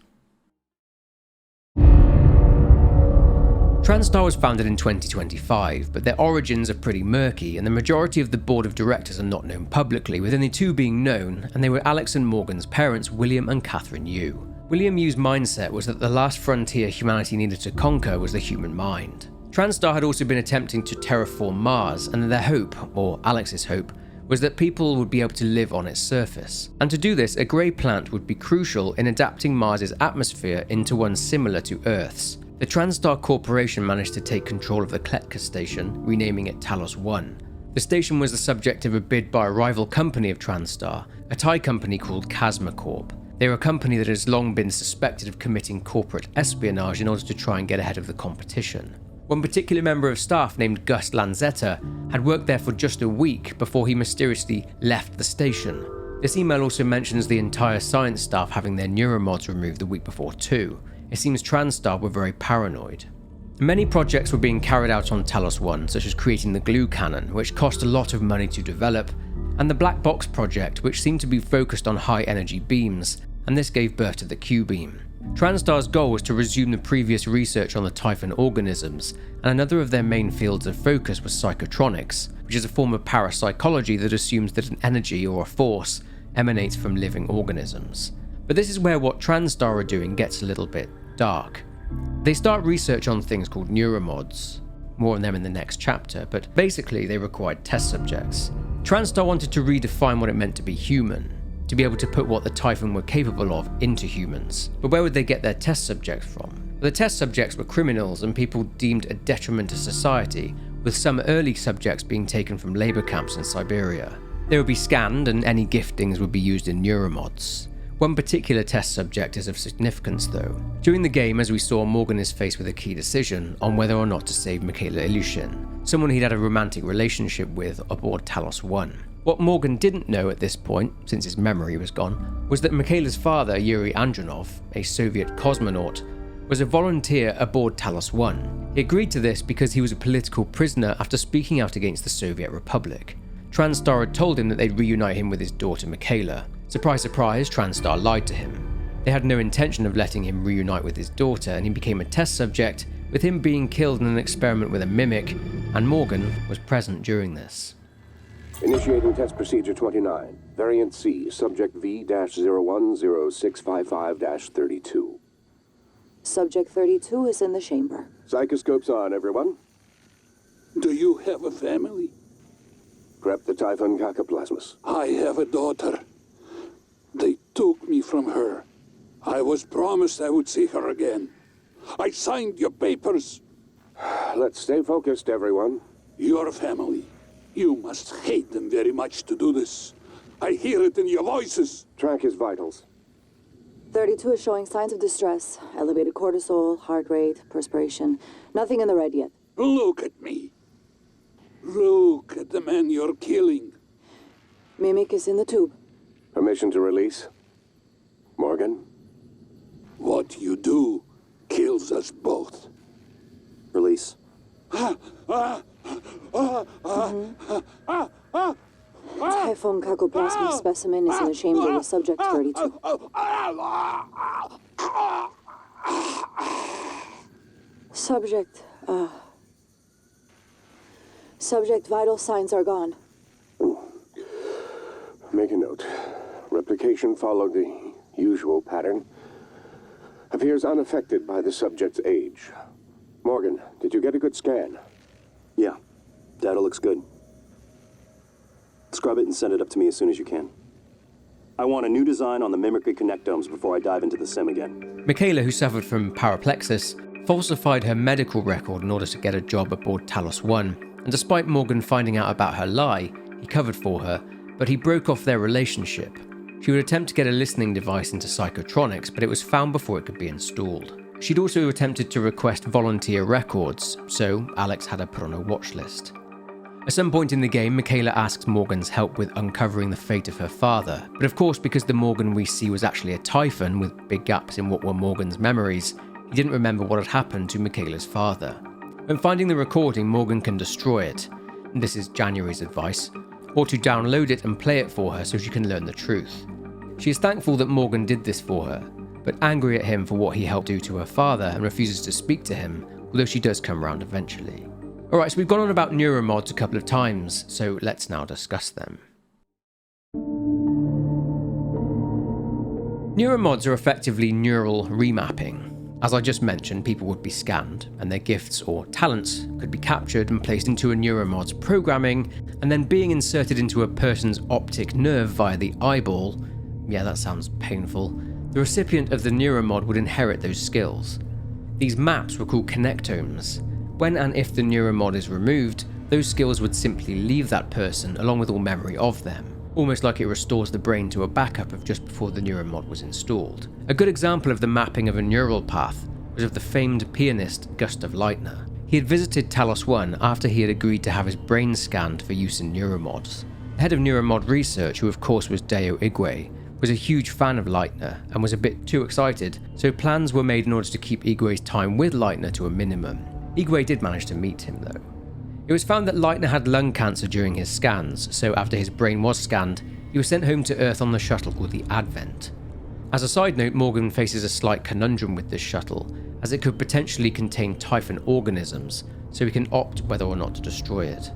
Transtar was founded in 2025, but their origins are pretty murky, and the majority of the board of directors are not known publicly, with only two being known, and they were Alex and Morgan's parents, William and Catherine Yu. William Yu's mindset was that the last frontier humanity needed to conquer was the human mind. Transtar had also been attempting to terraform Mars, and their hope, or Alex's hope, was that people would be able to live on its surface. And to do this, a grey plant would be crucial in adapting Mars's atmosphere into one similar to Earth's. The Transtar Corporation managed to take control of the Kletka station, renaming it Talos 1. The station was the subject of a bid by a rival company of Transtar, a Thai company called Chasma Corp. They were a company that has long been suspected of committing corporate espionage in order to try and get ahead of the competition. One particular member of staff named Gus Lanzetta had worked there for just a week before he mysteriously left the station. This email also mentions the entire science staff having their Neuromods removed the week before too. It seems Transtar were very paranoid. Many projects were being carried out on Talos 1, such as creating the glue cannon, which cost a lot of money to develop, and the Black Box project, which seemed to be focused on high energy beams, and this gave birth to the Q-beam. Transtar's goal was to resume the previous research on the Typhon organisms, and another of their main fields of focus was psychotronics, which is a form of parapsychology that assumes that an energy or a force emanates from living organisms. But this is where what Transtar are doing gets a little bit dark. They start research on things called Neuromods. More on them in the next chapter, but basically they required test subjects. Transtar wanted to redefine what it meant to be human, to be able to put what the Typhon were capable of into humans. But where would they get their test subjects from? Well, the test subjects were criminals and people deemed a detriment to society, with some early subjects being taken from labor camps in Siberia. They would be scanned and any giftings would be used in Neuromods. One particular test subject is of significance though. During the game, as we saw, Morgan is faced with a key decision on whether or not to save Mikhaila Ilyushin, someone he'd had a romantic relationship with aboard Talos 1. What Morgan didn't know at this point, since his memory was gone, was that Mikhaila's father, Yuri Andronov, a Soviet cosmonaut, was a volunteer aboard Talos 1. He agreed to this because he was a political prisoner after speaking out against the Soviet Republic. Transtar had told him that they'd reunite him with his daughter Mikhaila. Surprise, surprise, Transtar lied to him. They had no intention of letting him reunite with his daughter, and he became a test subject with him being killed in an experiment with a mimic, and Morgan was present during this. Initiating test procedure 29. Variant C, subject V-010655-32. Subject 32 is in the chamber. Psychoscopes on, everyone. Do you have a family? Prep the Typhon cacoplasmus. I have a daughter. They took me from her. I was promised I would see her again. I signed your papers. Let's stay focused, everyone. Your family. You must hate them very much to do this. I hear it in your voices. Track his vitals. 32 is showing signs of distress. Elevated cortisol, heart rate, perspiration. Nothing in the red yet. Look at me. Look at the man you're killing. Mimic is in the tube. Permission to release. Morgan? What you do kills us both. Release. Typhon cacoplasmic specimen is in the chamber with subject 32. Subject vital signs are gone. Make a note. Replication followed the usual pattern. Appears unaffected by the subject's age. Morgan, did you get a good scan? Yeah, data looks good. Scrub it and send it up to me as soon as you can. I want a new design on the mimicry connectomes before I dive into the sim again. Michaela, who suffered from paraplexis, falsified her medical record in order to get a job aboard Talos 1, and despite Morgan finding out about her lie, he covered for her, but he broke off their relationship. She would attempt to get a listening device into Psychotronics, but it was found before it could be installed. She'd also attempted to request volunteer records, so Alex had her put on a watch list. At some point in the game, Michaela asks Morgan's help with uncovering the fate of her father, but of course because the Morgan we see was actually a Typhon with big gaps in what were Morgan's memories, he didn't remember what had happened to Michaela's father. When finding the recording, Morgan can destroy it, and this is January's advice, or to download it and play it for her so she can learn the truth. She is thankful that Morgan did this for her, but angry at him for what he helped do to her father and refuses to speak to him, although she does come round eventually. Alright, so we've gone on about Neuromods a couple of times, so let's now discuss them. Neuromods are effectively neural remapping. As I just mentioned, people would be scanned, and their gifts or talents could be captured and placed into a Neuromod's programming, and then being inserted into a person's optic nerve via the eyeball. Yeah, that sounds painful. The recipient of the Neuromod would inherit those skills. These maps were called connectomes. When and if the Neuromod is removed, those skills would simply leave that person along with all memory of them, almost like it restores the brain to a backup of just before the Neuromod was installed. A good example of the mapping of a neural path was of the famed pianist Gustav Leitner. He had visited Talos 1 after he had agreed to have his brain scanned for use in Neuromods. The head of Neuromod research, who of course was Deo Igwe, was a huge fan of Leitner and was a bit too excited, so plans were made in order to keep Igwe's time with Leitner to a minimum. Igwe did manage to meet him though. It was found that Leitner had lung cancer during his scans, so after his brain was scanned, he was sent home to Earth on the shuttle called the Advent. As a side note, Morgan faces a slight conundrum with this shuttle, as it could potentially contain Typhon organisms, so he can opt whether or not to destroy it.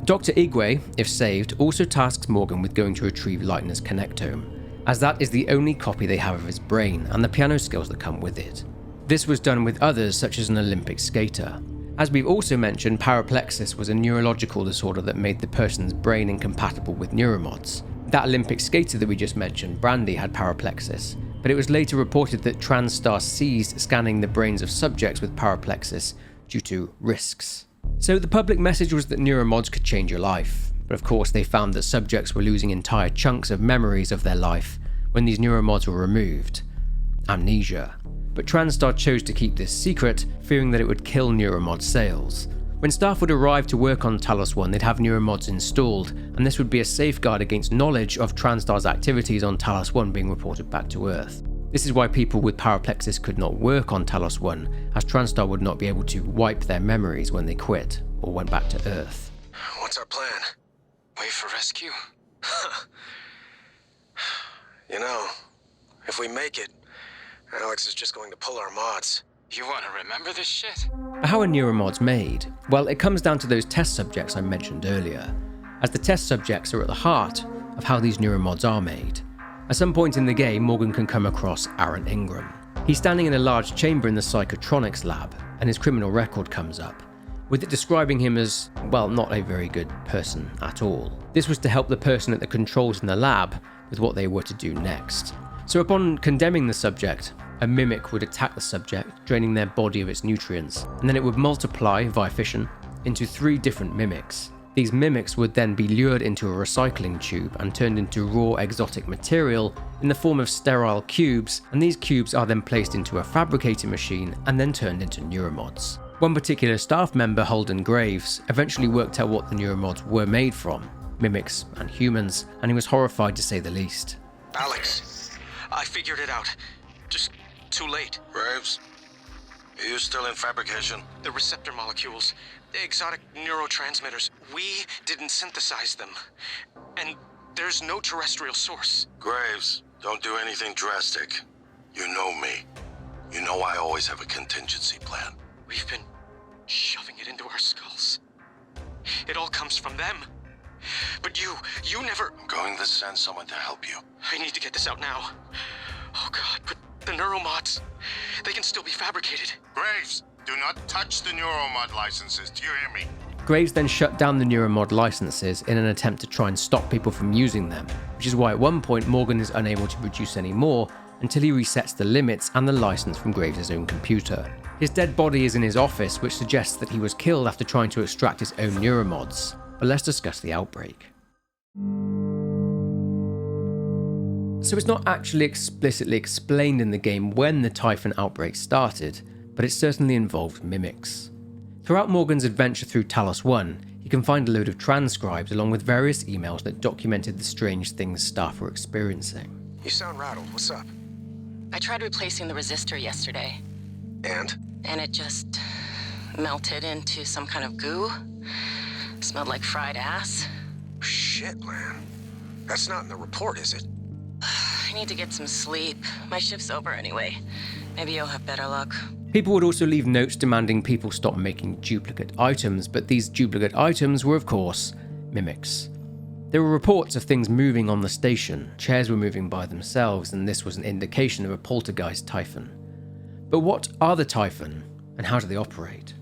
Dr. Igwe, if saved, also tasks Morgan with going to retrieve Leitner's connectome, as that is the only copy they have of his brain and the piano skills that come with it. This was done with others such as an Olympic skater. As we've also mentioned, paraplexis was a neurological disorder that made the person's brain incompatible with neuromods. That Olympic skater that we just mentioned, Brandy, had paraplexis, but it was later reported that Transtar ceased scanning the brains of subjects with paraplexis due to risks. So the public message was that neuromods could change your life, but of course they found that subjects were losing entire chunks of memories of their life when these neuromods were removed. Amnesia. But Transtar chose to keep this secret, fearing that it would kill Neuromod sales. When staff would arrive to work on Talos 1, they'd have Neuromods installed, and this would be a safeguard against knowledge of Transtar's activities on Talos 1 being reported back to Earth. This is why people with paraplexis could not work on Talos 1, as Transtar would not be able to wipe their memories when they quit, or went back to Earth. What's our plan? Wait for rescue? You know, if we make it, Alex is just going to pull our mods. You want to remember this shit? How are Neuromods made? Well, it comes down to those test subjects I mentioned earlier, as the test subjects are at the heart of how these Neuromods are made. At some point in the game, Morgan can come across Aaron Ingram. He's standing in a large chamber in the psychotronics lab, and his criminal record comes up, with it describing him as, well, not a very good person at all. This was to help the person at the controls in the lab with what they were to do next. So upon condemning the subject, a mimic would attack the subject, draining their body of its nutrients, and then it would multiply via fission into 3 different mimics. These mimics would then be lured into a recycling tube and turned into raw exotic material in the form of sterile cubes, and these cubes are then placed into a fabricating machine and then turned into Neuromods. One particular staff member, Holden Graves, eventually worked out what the Neuromods were made from, mimics and humans, and he was horrified to say the least. Alex, I figured it out. Just too late. Graves, are you still in fabrication? The receptor molecules, the exotic neurotransmitters, we didn't synthesize them. And there's no terrestrial source. Graves, don't do anything drastic. You know me. You know I always have a contingency plan. We've been shoving it into our skulls. It all comes from them. But you never... I'm going to send someone to help you. I need to get this out now. Oh God, but the Neuromods, they can still be fabricated. Graves, do not touch the Neuromod licenses, do you hear me? Graves then shut down the Neuromod licenses in an attempt to try and stop people from using them, which is why at one point Morgan is unable to produce any more until he resets the limits and the license from Graves' own computer. His dead body is in his office, which suggests that he was killed after trying to extract his own Neuromods. But let's discuss the outbreak. So it's not actually explicitly explained in the game when the Typhon Outbreak started, but it certainly involved mimics. Throughout Morgan's adventure through Talos 1, he can find a load of transcribes along with various emails that documented the strange things staff were experiencing. You sound rattled. What's up? I tried replacing the resistor yesterday. And? And it just melted into some kind of goo. Smelled like fried ass. Shit, man. That's not in the report, is it? I need to get some sleep. My shift's over anyway. Maybe you'll have better luck. People would also leave notes demanding people stop making duplicate items, but these duplicate items were, of course, mimics. There were reports of things moving on the station, chairs were moving by themselves, and this was an indication of a poltergeist Typhon. But what are the Typhon, and how do they operate?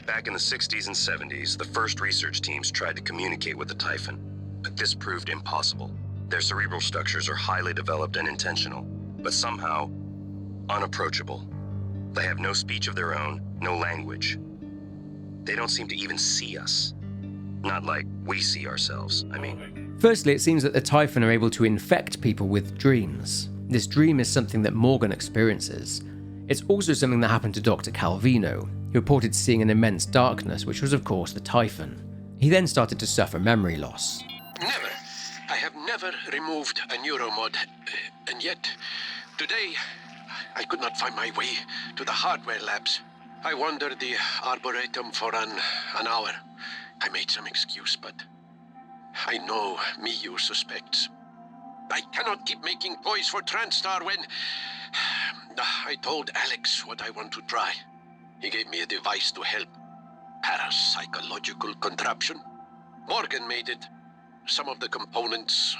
Back in the 60s and 70s, the first research teams tried to communicate with the Typhon, but this proved impossible. Their cerebral structures are highly developed and intentional, but somehow unapproachable. They have no speech of their own, no language. They don't seem to even see us. Not like we see ourselves, I mean. Firstly, it seems that the Typhon are able to infect people with dreams. This dream is something that Morgan experiences. It's also something that happened to Dr. Calvino, who reported seeing an immense darkness, which was of course the Typhon. He then started to suffer memory loss. Never. I have never removed a Neuromod, and yet, today, I could not find my way to the hardware labs. I wandered the Arboretum for an hour. I made some excuse, but I know Miyu suspects. I cannot keep making toys for Transtar when... I told Alex what I want to try. He gave me a device to help. Parapsychological contraption. Morgan made it. Some of the components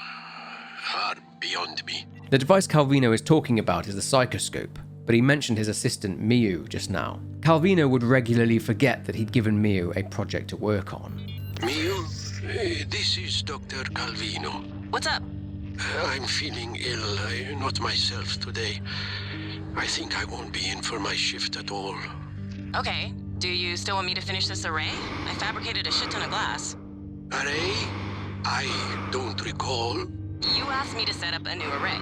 are beyond me. The device Calvino is talking about is the psychoscope, but he mentioned his assistant Miyu just now. Calvino would regularly forget that he'd given Miyu a project to work on. Miyu, this is Dr. Calvino. What's up? I'm feeling ill, not myself today. I think I won't be in for my shift at all. Okay. Do you still want me to finish this array? I fabricated a shit ton of glass. Array? I don't recall. You asked me to set up a new array.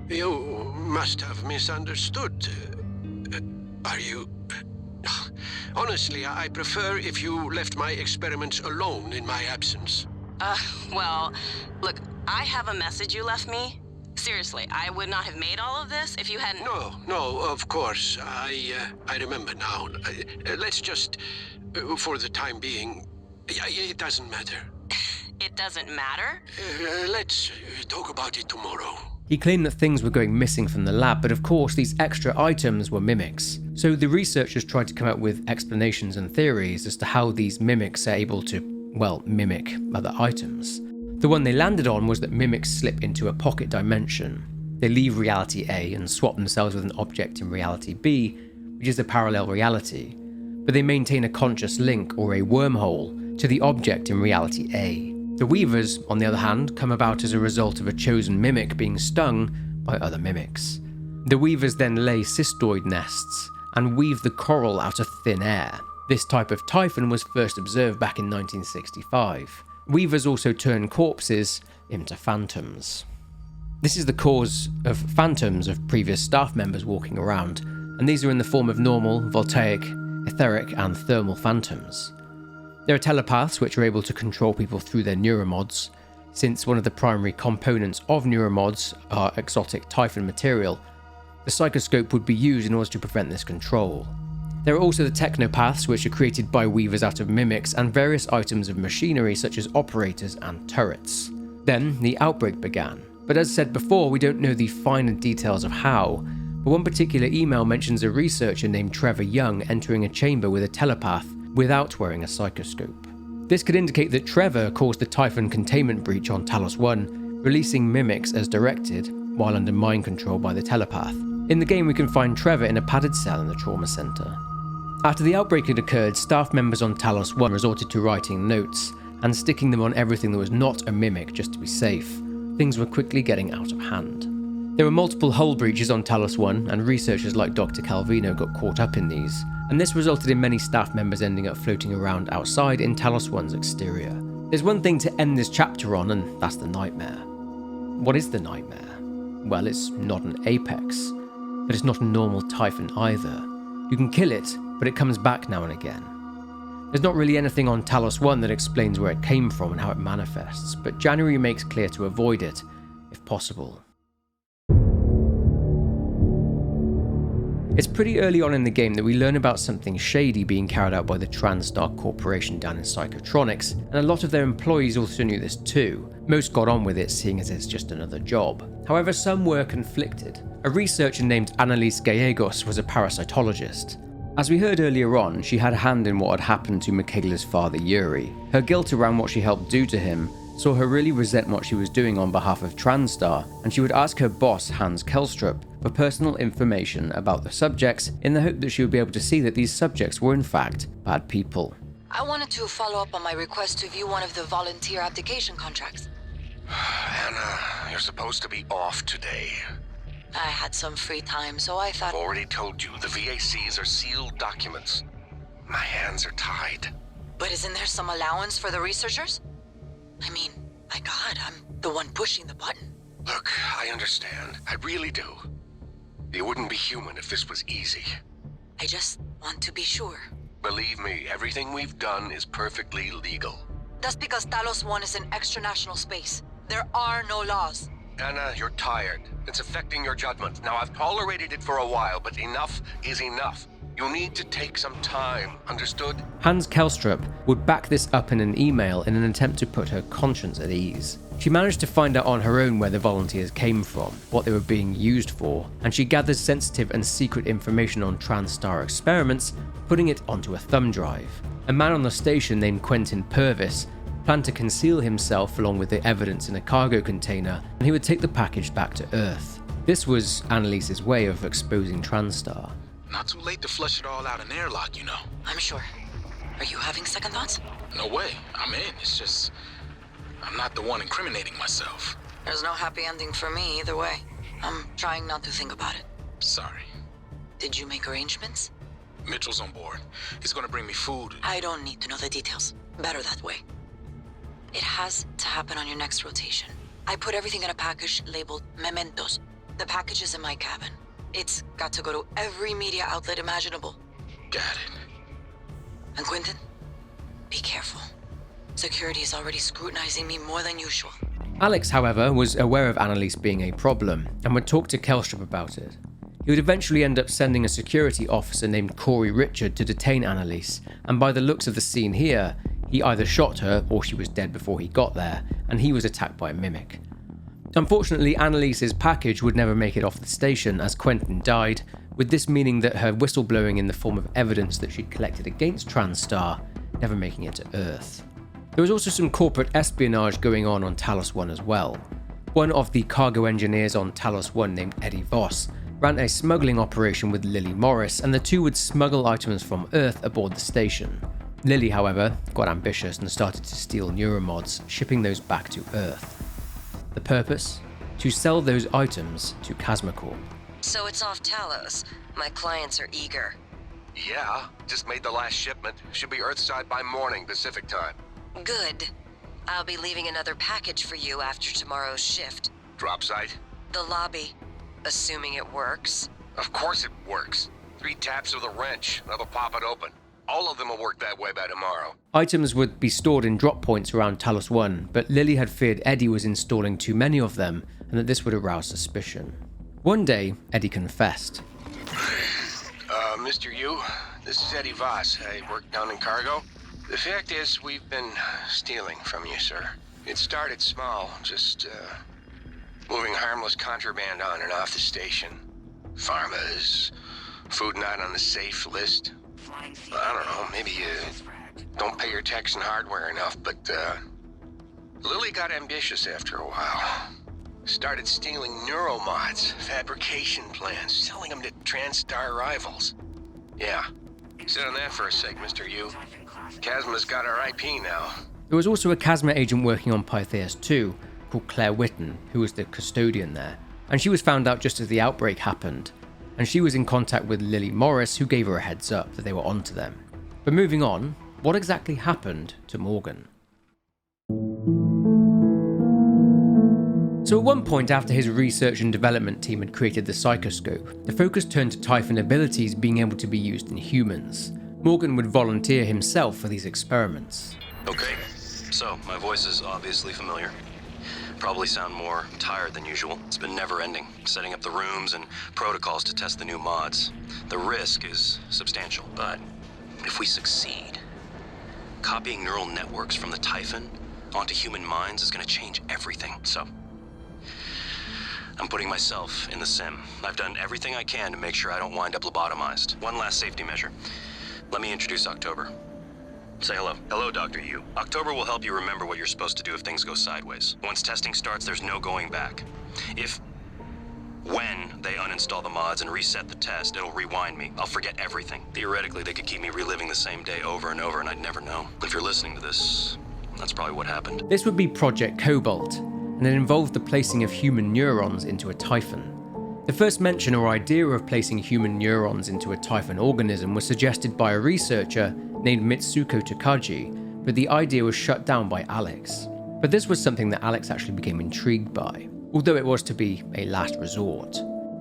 You must have misunderstood. Are you... Honestly, I prefer if you left my experiments alone in my absence. Well, look, I have a message you left me. Seriously, I would not have made all of this if you hadn't... No, of course. I remember now. Let's just, for the time being, it doesn't matter. It doesn't matter? Let's talk about it tomorrow. He claimed that things were going missing from the lab, but of course these extra items were mimics. So the researchers tried to come up with explanations and theories as to how these mimics are able to, well, mimic other items. The one they landed on was that mimics slip into a pocket dimension. They leave reality A and swap themselves with an object in reality B, which is a parallel reality, but they maintain a conscious link or a wormhole to the object in reality A. The Weavers, on the other hand, come about as a result of a chosen mimic being stung by other mimics. The Weavers then lay cystoid nests and weave the coral out of thin air. This type of Typhon was first observed back in 1965. Weavers also turn corpses into phantoms. This is the cause of phantoms of previous staff members walking around, and these are in the form of normal, voltaic, etheric, and thermal phantoms. There are telepaths which are able to control people through their neuromods. Since one of the primary components of neuromods are exotic Typhon material, the psychoscope would be used in order to prevent this control. There are also the technopaths, which are created by Weavers out of mimics and various items of machinery such as operators and turrets. Then the outbreak began, but as said before, we don't know the finer details of how, but one particular email mentions a researcher named Trevor Young entering a chamber with a telepath without wearing a psychoscope. This could indicate that Trevor caused the Typhon containment breach on Talos 1, releasing mimics as directed, while under mind control by the telepath. In the game we can find Trevor in a padded cell in the trauma center. After the outbreak had occurred, staff members on Talos 1 resorted to writing notes and sticking them on everything that was not a mimic just to be safe. Things were quickly getting out of hand. There were multiple hull breaches on Talos 1, and researchers like Dr. Calvino got caught up in these, and this resulted in many staff members ending up floating around outside in Talos 1's exterior. There's one thing to end this chapter on, and that's the nightmare. What is the nightmare? Well, it's not an apex, but it's not a normal Typhon either. You can kill it, but it comes back now and again. There's not really anything on Talos 1 that explains where it came from and how it manifests, but January makes clear to avoid it, if possible. It's pretty early on in the game that we learn about something shady being carried out by the Transtar Corporation down in Psychotronics, and a lot of their employees also knew this too. Most got on with it, seeing as it's just another job. However, some were conflicted. A researcher named Annalise Gallegos was a parasitologist. As we heard earlier on, she had a hand in what had happened to Michaela's father Yuri. Her guilt around what she helped do to him saw her really resent what she was doing on behalf of Transtar, and she would ask her boss, Hans Kelstrup, for personal information about the subjects in the hope that she would be able to see that these subjects were in fact bad people. I wanted to follow up on my request to view one of the volunteer abdication contracts. Anna, you're supposed to be off today. I had some free time, so I thought... I've already told you, the VACs are sealed documents. My hands are tied. But isn't there some allowance for the researchers? I mean, my God, I'm the one pushing the button. Look, I understand. I really do. You wouldn't be human if this was easy. I just want to be sure. Believe me, everything we've done is perfectly legal. That's because Talos 1 is an extra-national space. There are no laws. Anna, you're tired. It's affecting your judgment. Now, I've tolerated it for a while, but enough is enough. You need to take some time, understood? Hans Kelstrup would back this up in an email in an attempt to put her conscience at ease. She managed to find out on her own where the volunteers came from, what they were being used for, and she gathers sensitive and secret information on Transtar experiments, putting it onto a thumb drive. A man on the station named Quentin Purvis planned to conceal himself along with the evidence in a cargo container, and he would take the package back to Earth. This was Annalise's way of exposing Transtar. Not too late to flush it all out in airlock, you know. I'm sure. Are you having second thoughts? No way. I'm in. It's just... I'm not the one incriminating myself. There's no happy ending for me either way. I'm trying not to think about it. Sorry. Did you make arrangements? Mitchell's on board. He's gonna bring me food. I don't need to know the details. Better that way. It has to happen on your next rotation. I put everything in a package labeled Mementos. The package is in my cabin. It's got to go to every media outlet imaginable. Got it. And Quentin, be careful. Security is already scrutinizing me more than usual. Alex, however, was aware of Annalise being a problem and would talk to Kelstrup about it. He would eventually end up sending a security officer named Corey Richard to detain Annalise, and by the looks of the scene here, he either shot her or she was dead before he got there, and he was attacked by a mimic. Unfortunately, Annalise's package would never make it off the station as Quentin died, with this meaning that her whistleblowing in the form of evidence that she'd collected against Transtar never making it to Earth. There was also some corporate espionage going on Talos 1 as well. One of the cargo engineers on Talos 1 named Eddie Voss ran a smuggling operation with Lily Morris, and the two would smuggle items from Earth aboard the station. Lily, however, got ambitious and started to steal Neuromods, shipping those back to Earth. The purpose? To sell those items to Casmacorp. So it's off Talos. My clients are eager. Yeah, just made the last shipment. Should be Earthside by morning, Pacific time. Good. I'll be leaving another package for you after tomorrow's shift. Drop site? The lobby. Assuming it works. Of course it works. 3 taps of the wrench, that'll pop it open. All of them will work that way by tomorrow. Items would be stored in drop points around Talos 1, but Lily had feared Eddie was installing too many of them and that this would arouse suspicion. One day, Eddie confessed. Mr. Yu, this is Eddie Voss. I work down in cargo. The fact is, we've been stealing from you, sir. It started small, just moving harmless contraband on and off the station. Pharmas, food not on the safe list. I don't know, maybe you don't pay your tax and hardware enough, but Lily got ambitious after a while. Started stealing Neuromods, fabrication plans, selling them to Transtar rivals. Yeah, sit on that for a sec, Mr. Yu. Casma's got our IP now. There was also a Casma agent working on Pythias 2 called Claire Witten, who was the custodian there, and she was found out just as the outbreak happened, and she was in contact with Lily Morris, who gave her a heads up that they were onto them. But moving on, what exactly happened to Morgan? So at one point after his research and development team had created the psychoscope, the focus turned to Typhon abilities being able to be used in humans. Morgan would volunteer himself for these experiments. Okay, so my voice is obviously familiar. Probably sound more tired than usual. It's been never-ending, setting up the rooms and protocols to test the new mods. The risk is substantial, but if we succeed, copying neural networks from the Typhon onto human minds is going to change everything. So I'm putting myself in the sim. I've done everything I can to make sure I don't wind up lobotomized. One last safety measure. Let me introduce October. Say hello. Hello, Dr. Yu. October will help you remember what you're supposed to do if things go sideways. Once testing starts, there's no going back. When they uninstall the mods and reset the test, it'll rewind me. I'll forget everything. Theoretically, they could keep me reliving the same day over and over, and I'd never know. If you're listening to this, that's probably what happened. This would be Project Cobalt, and it involved the placing of human neurons into a Typhon. The first mention or idea of placing human neurons into a Typhon organism was suggested by a researcher named Mitsuko Takagi, but the idea was shut down by Alex. But this was something that Alex actually became intrigued by, although it was to be a last resort.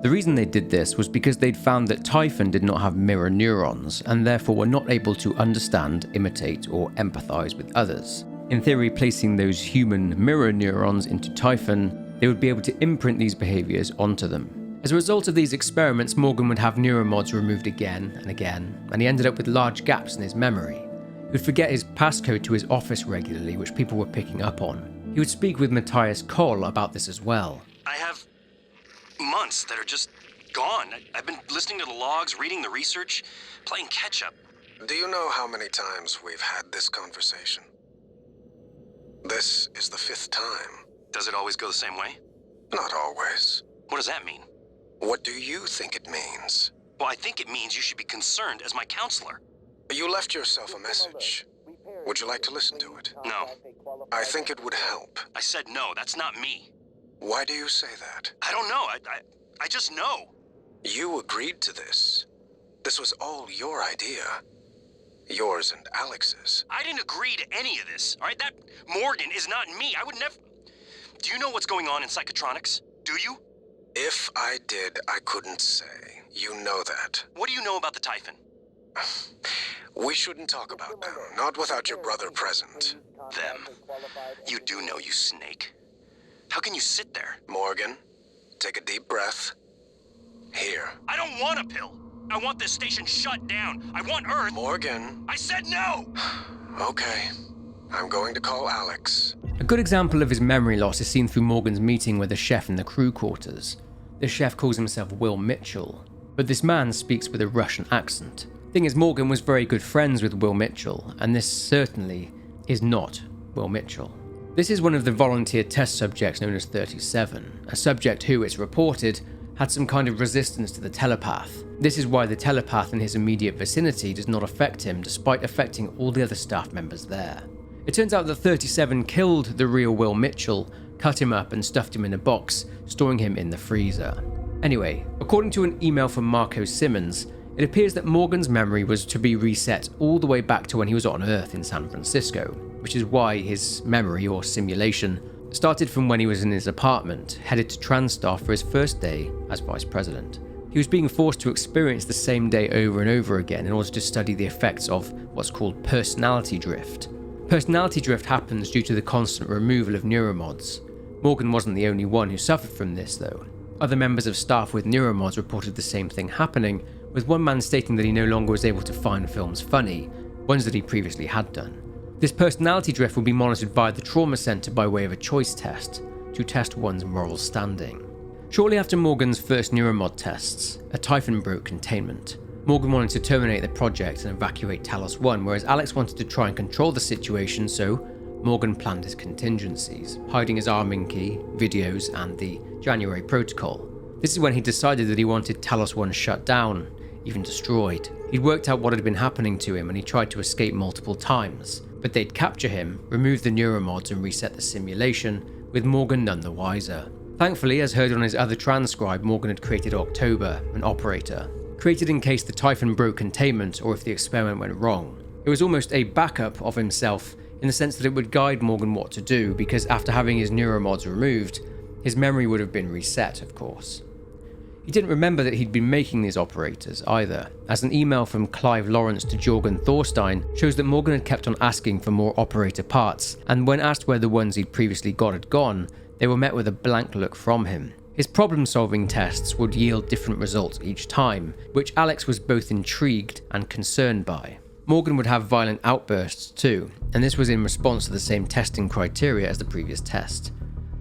The reason they did this was because they'd found that Typhon did not have mirror neurons, and therefore were not able to understand, imitate, or empathize with others. In theory, placing those human mirror neurons into Typhon, they would be able to imprint these behaviors onto them. As a result of these experiments, Morgan would have Neuromods removed again and again, and he ended up with large gaps in his memory. He would forget his passcode to his office regularly, which people were picking up on. He would speak with Matthias Koll about this as well. I have months that are just gone. I've been listening to the logs, reading the research, playing catch-up. Do you know how many times we've had this conversation? This is the 5th time. Does it always go the same way? Not always. What does that mean? What do you think it means? Well, I think it means you should be concerned as my counselor. You left yourself a message. Would you like to listen to it? No. I think it would help. I said no, that's not me. Why do you say that? I don't know, I just know. You agreed to this. This was all your idea. Yours and Alex's. I didn't agree to any of this, all right? That Morgan is not me. I would never... Do you know what's going on in psychotronics? Do you? If I did, I couldn't say. You know that. What do you know about the Typhon? We shouldn't talk about them, not without your brother present. Them? You do know, you snake. How can you sit there? Morgan, take a deep breath. Here. I don't want a pill. I want this station shut down. I want Earth. Morgan. I said no! Okay. I'm going to call Alex. A good example of his memory loss is seen through Morgan's meeting with a chef in the crew quarters. The chef calls himself Will Mitchell, but this man speaks with a Russian accent. Thing is, Morgan was very good friends with Will Mitchell, and this certainly is not Will Mitchell. This is one of the volunteer test subjects known as 37, a subject who, it's reported, had some kind of resistance to the telepath. This is why the telepath in his immediate vicinity does not affect him, despite affecting all the other staff members there. It turns out that 37 killed the real Will Mitchell, cut him up and stuffed him in a box, storing him in the freezer. Anyway, according to an email from Marco Simmons, it appears that Morgan's memory was to be reset all the way back to when he was on Earth in San Francisco, which is why his memory or simulation started from when he was in his apartment, headed to Transtar for his first day as vice president. He was being forced to experience the same day over and over again in order to study the effects of what's called personality drift. Personality drift happens due to the constant removal of neuromods. Morgan wasn't the only one who suffered from this though. Other members of staff with neuromods reported the same thing happening, with one man stating that he no longer was able to find films funny, ones that he previously had done. This personality drift will be monitored via the trauma center by way of a choice test, to test one's moral standing. Shortly after Morgan's first neuromod tests, a Typhon broke containment. Morgan wanted to terminate the project and evacuate Talos 1, whereas Alex wanted to try and control the situation, so Morgan planned his contingencies, hiding his arming key, videos, and the January protocol. This is when he decided that he wanted Talos 1 shut down, even destroyed. He'd worked out what had been happening to him and he tried to escape multiple times, but they'd capture him, remove the neuromods and reset the simulation, with Morgan none the wiser. Thankfully, as heard on his other transcribe, Morgan had created October, an operator, created in case the Typhon broke containment or if the experiment went wrong. It was almost a backup of himself in the sense that it would guide Morgan what to do, because after having his neuromods removed, his memory would have been reset, of course. He didn't remember that he'd been making these operators either, as an email from Clive Lawrence to Jorgen Thorstein shows that Morgan had kept on asking for more operator parts, and when asked where the ones he'd previously got had gone, they were met with a blank look from him. His problem-solving tests would yield different results each time, which Alex was both intrigued and concerned by. Morgan would have violent outbursts too, and this was in response to the same testing criteria as the previous test.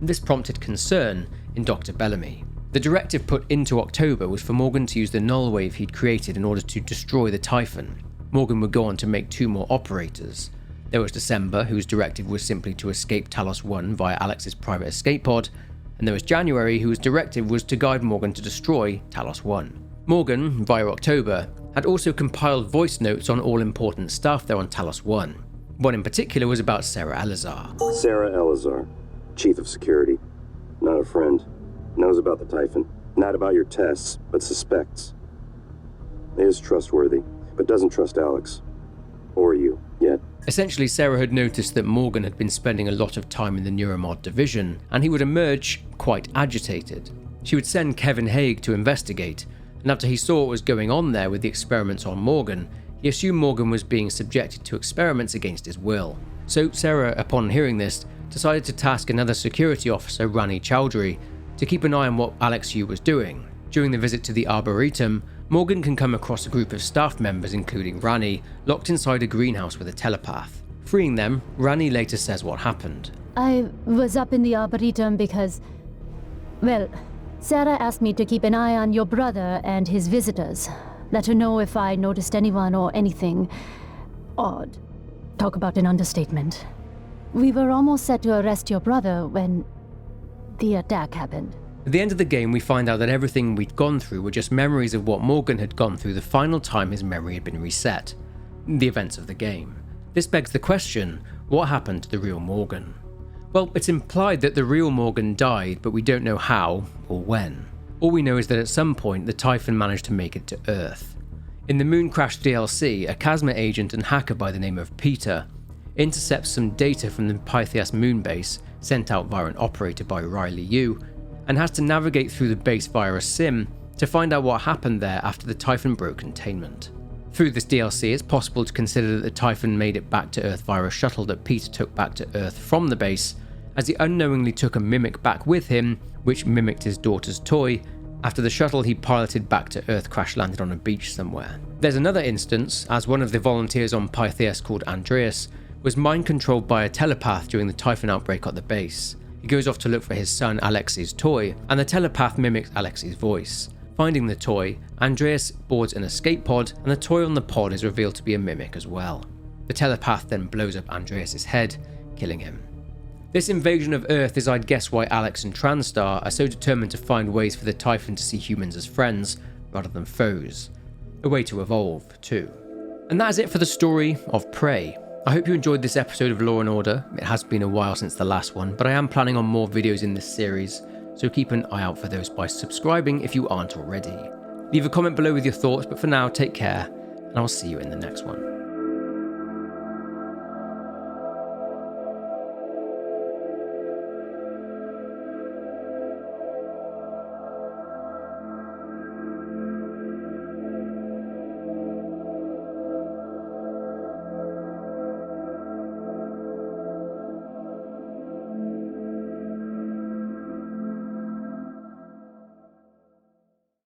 This prompted concern in Dr. Bellamy. The directive put into October was for Morgan to use the null wave he'd created in order to destroy the Typhon. Morgan would go on to make 2 more operators. There was December, whose directive was simply to escape Talos 1 via Alex's private escape pod, and there was January, whose directive was to guide Morgan to destroy Talos 1. Morgan, via October, had also compiled voice notes on all important staff there on Talos 1. One in particular was about Sarah Elazar. Sarah Elazar, Chief of Security. Not a friend. Knows about the Typhon. Not about your tests, but suspects. Is trustworthy, but doesn't trust Alex. Or you, yet. Essentially, Sarah had noticed that Morgan had been spending a lot of time in the Neuromod division, and he would emerge quite agitated. She would send Kevin Haig to investigate, and after he saw what was going on there with the experiments on Morgan, he assumed Morgan was being subjected to experiments against his will. So Sarah, upon hearing this, decided to task another security officer, Rani Chowdhury, to keep an eye on what Alex Yu was doing. During the visit to the Arboretum, Morgan can come across a group of staff members, including Rani, locked inside a greenhouse with a telepath. Freeing them, Rani later says what happened. I was up in the Arboretum because, well, Sarah asked me to keep an eye on your brother and his visitors. Let her know if I noticed anyone or anything odd. Talk about an understatement. We were almost set to arrest your brother when the attack happened. At the end of the game, we find out that everything we'd gone through were just memories of what Morgan had gone through the final time his memory had been reset. The events of the game. This begs the question, what happened to the real Morgan? Well, it's implied that the real Morgan died, but we don't know how or when. All we know is that at some point, the Typhon managed to make it to Earth. In the Moon Crash DLC, a Chasma agent and hacker by the name of Peter intercepts some data from the Pythias moonbase sent out via an operator by Riley Yu, and has to navigate through the base via a sim to find out what happened there after the Typhon broke containment. Through this DLC, it's possible to consider that the Typhon made it back to Earth via a shuttle that Peter took back to Earth from the base, as he unknowingly took a mimic back with him, which mimicked his daughter's toy. After the shuttle he piloted back to Earth crash-landed on a beach somewhere. There's another instance, as one of the volunteers on Pythias called Andreas was mind-controlled by a telepath during the Typhon Outbreak at the base. He goes off to look for his son Alexei's toy, and the telepath mimics Alexei's voice. Finding the toy, Andreas boards an escape pod, and the toy on the pod is revealed to be a mimic as well. The telepath then blows up Andreas' head, killing him. This invasion of Earth is, I'd guess, why Alex and Transtar are so determined to find ways for the Typhon to see humans as friends rather than foes. A way to evolve, too. And that is it for the story of Prey. I hope you enjoyed this episode of Law & Order. It has been a while since the last one, but I am planning on more videos in this series, so keep an eye out for those by subscribing if you aren't already. Leave a comment below with your thoughts, but for now, take care, and I'll see you in the next one.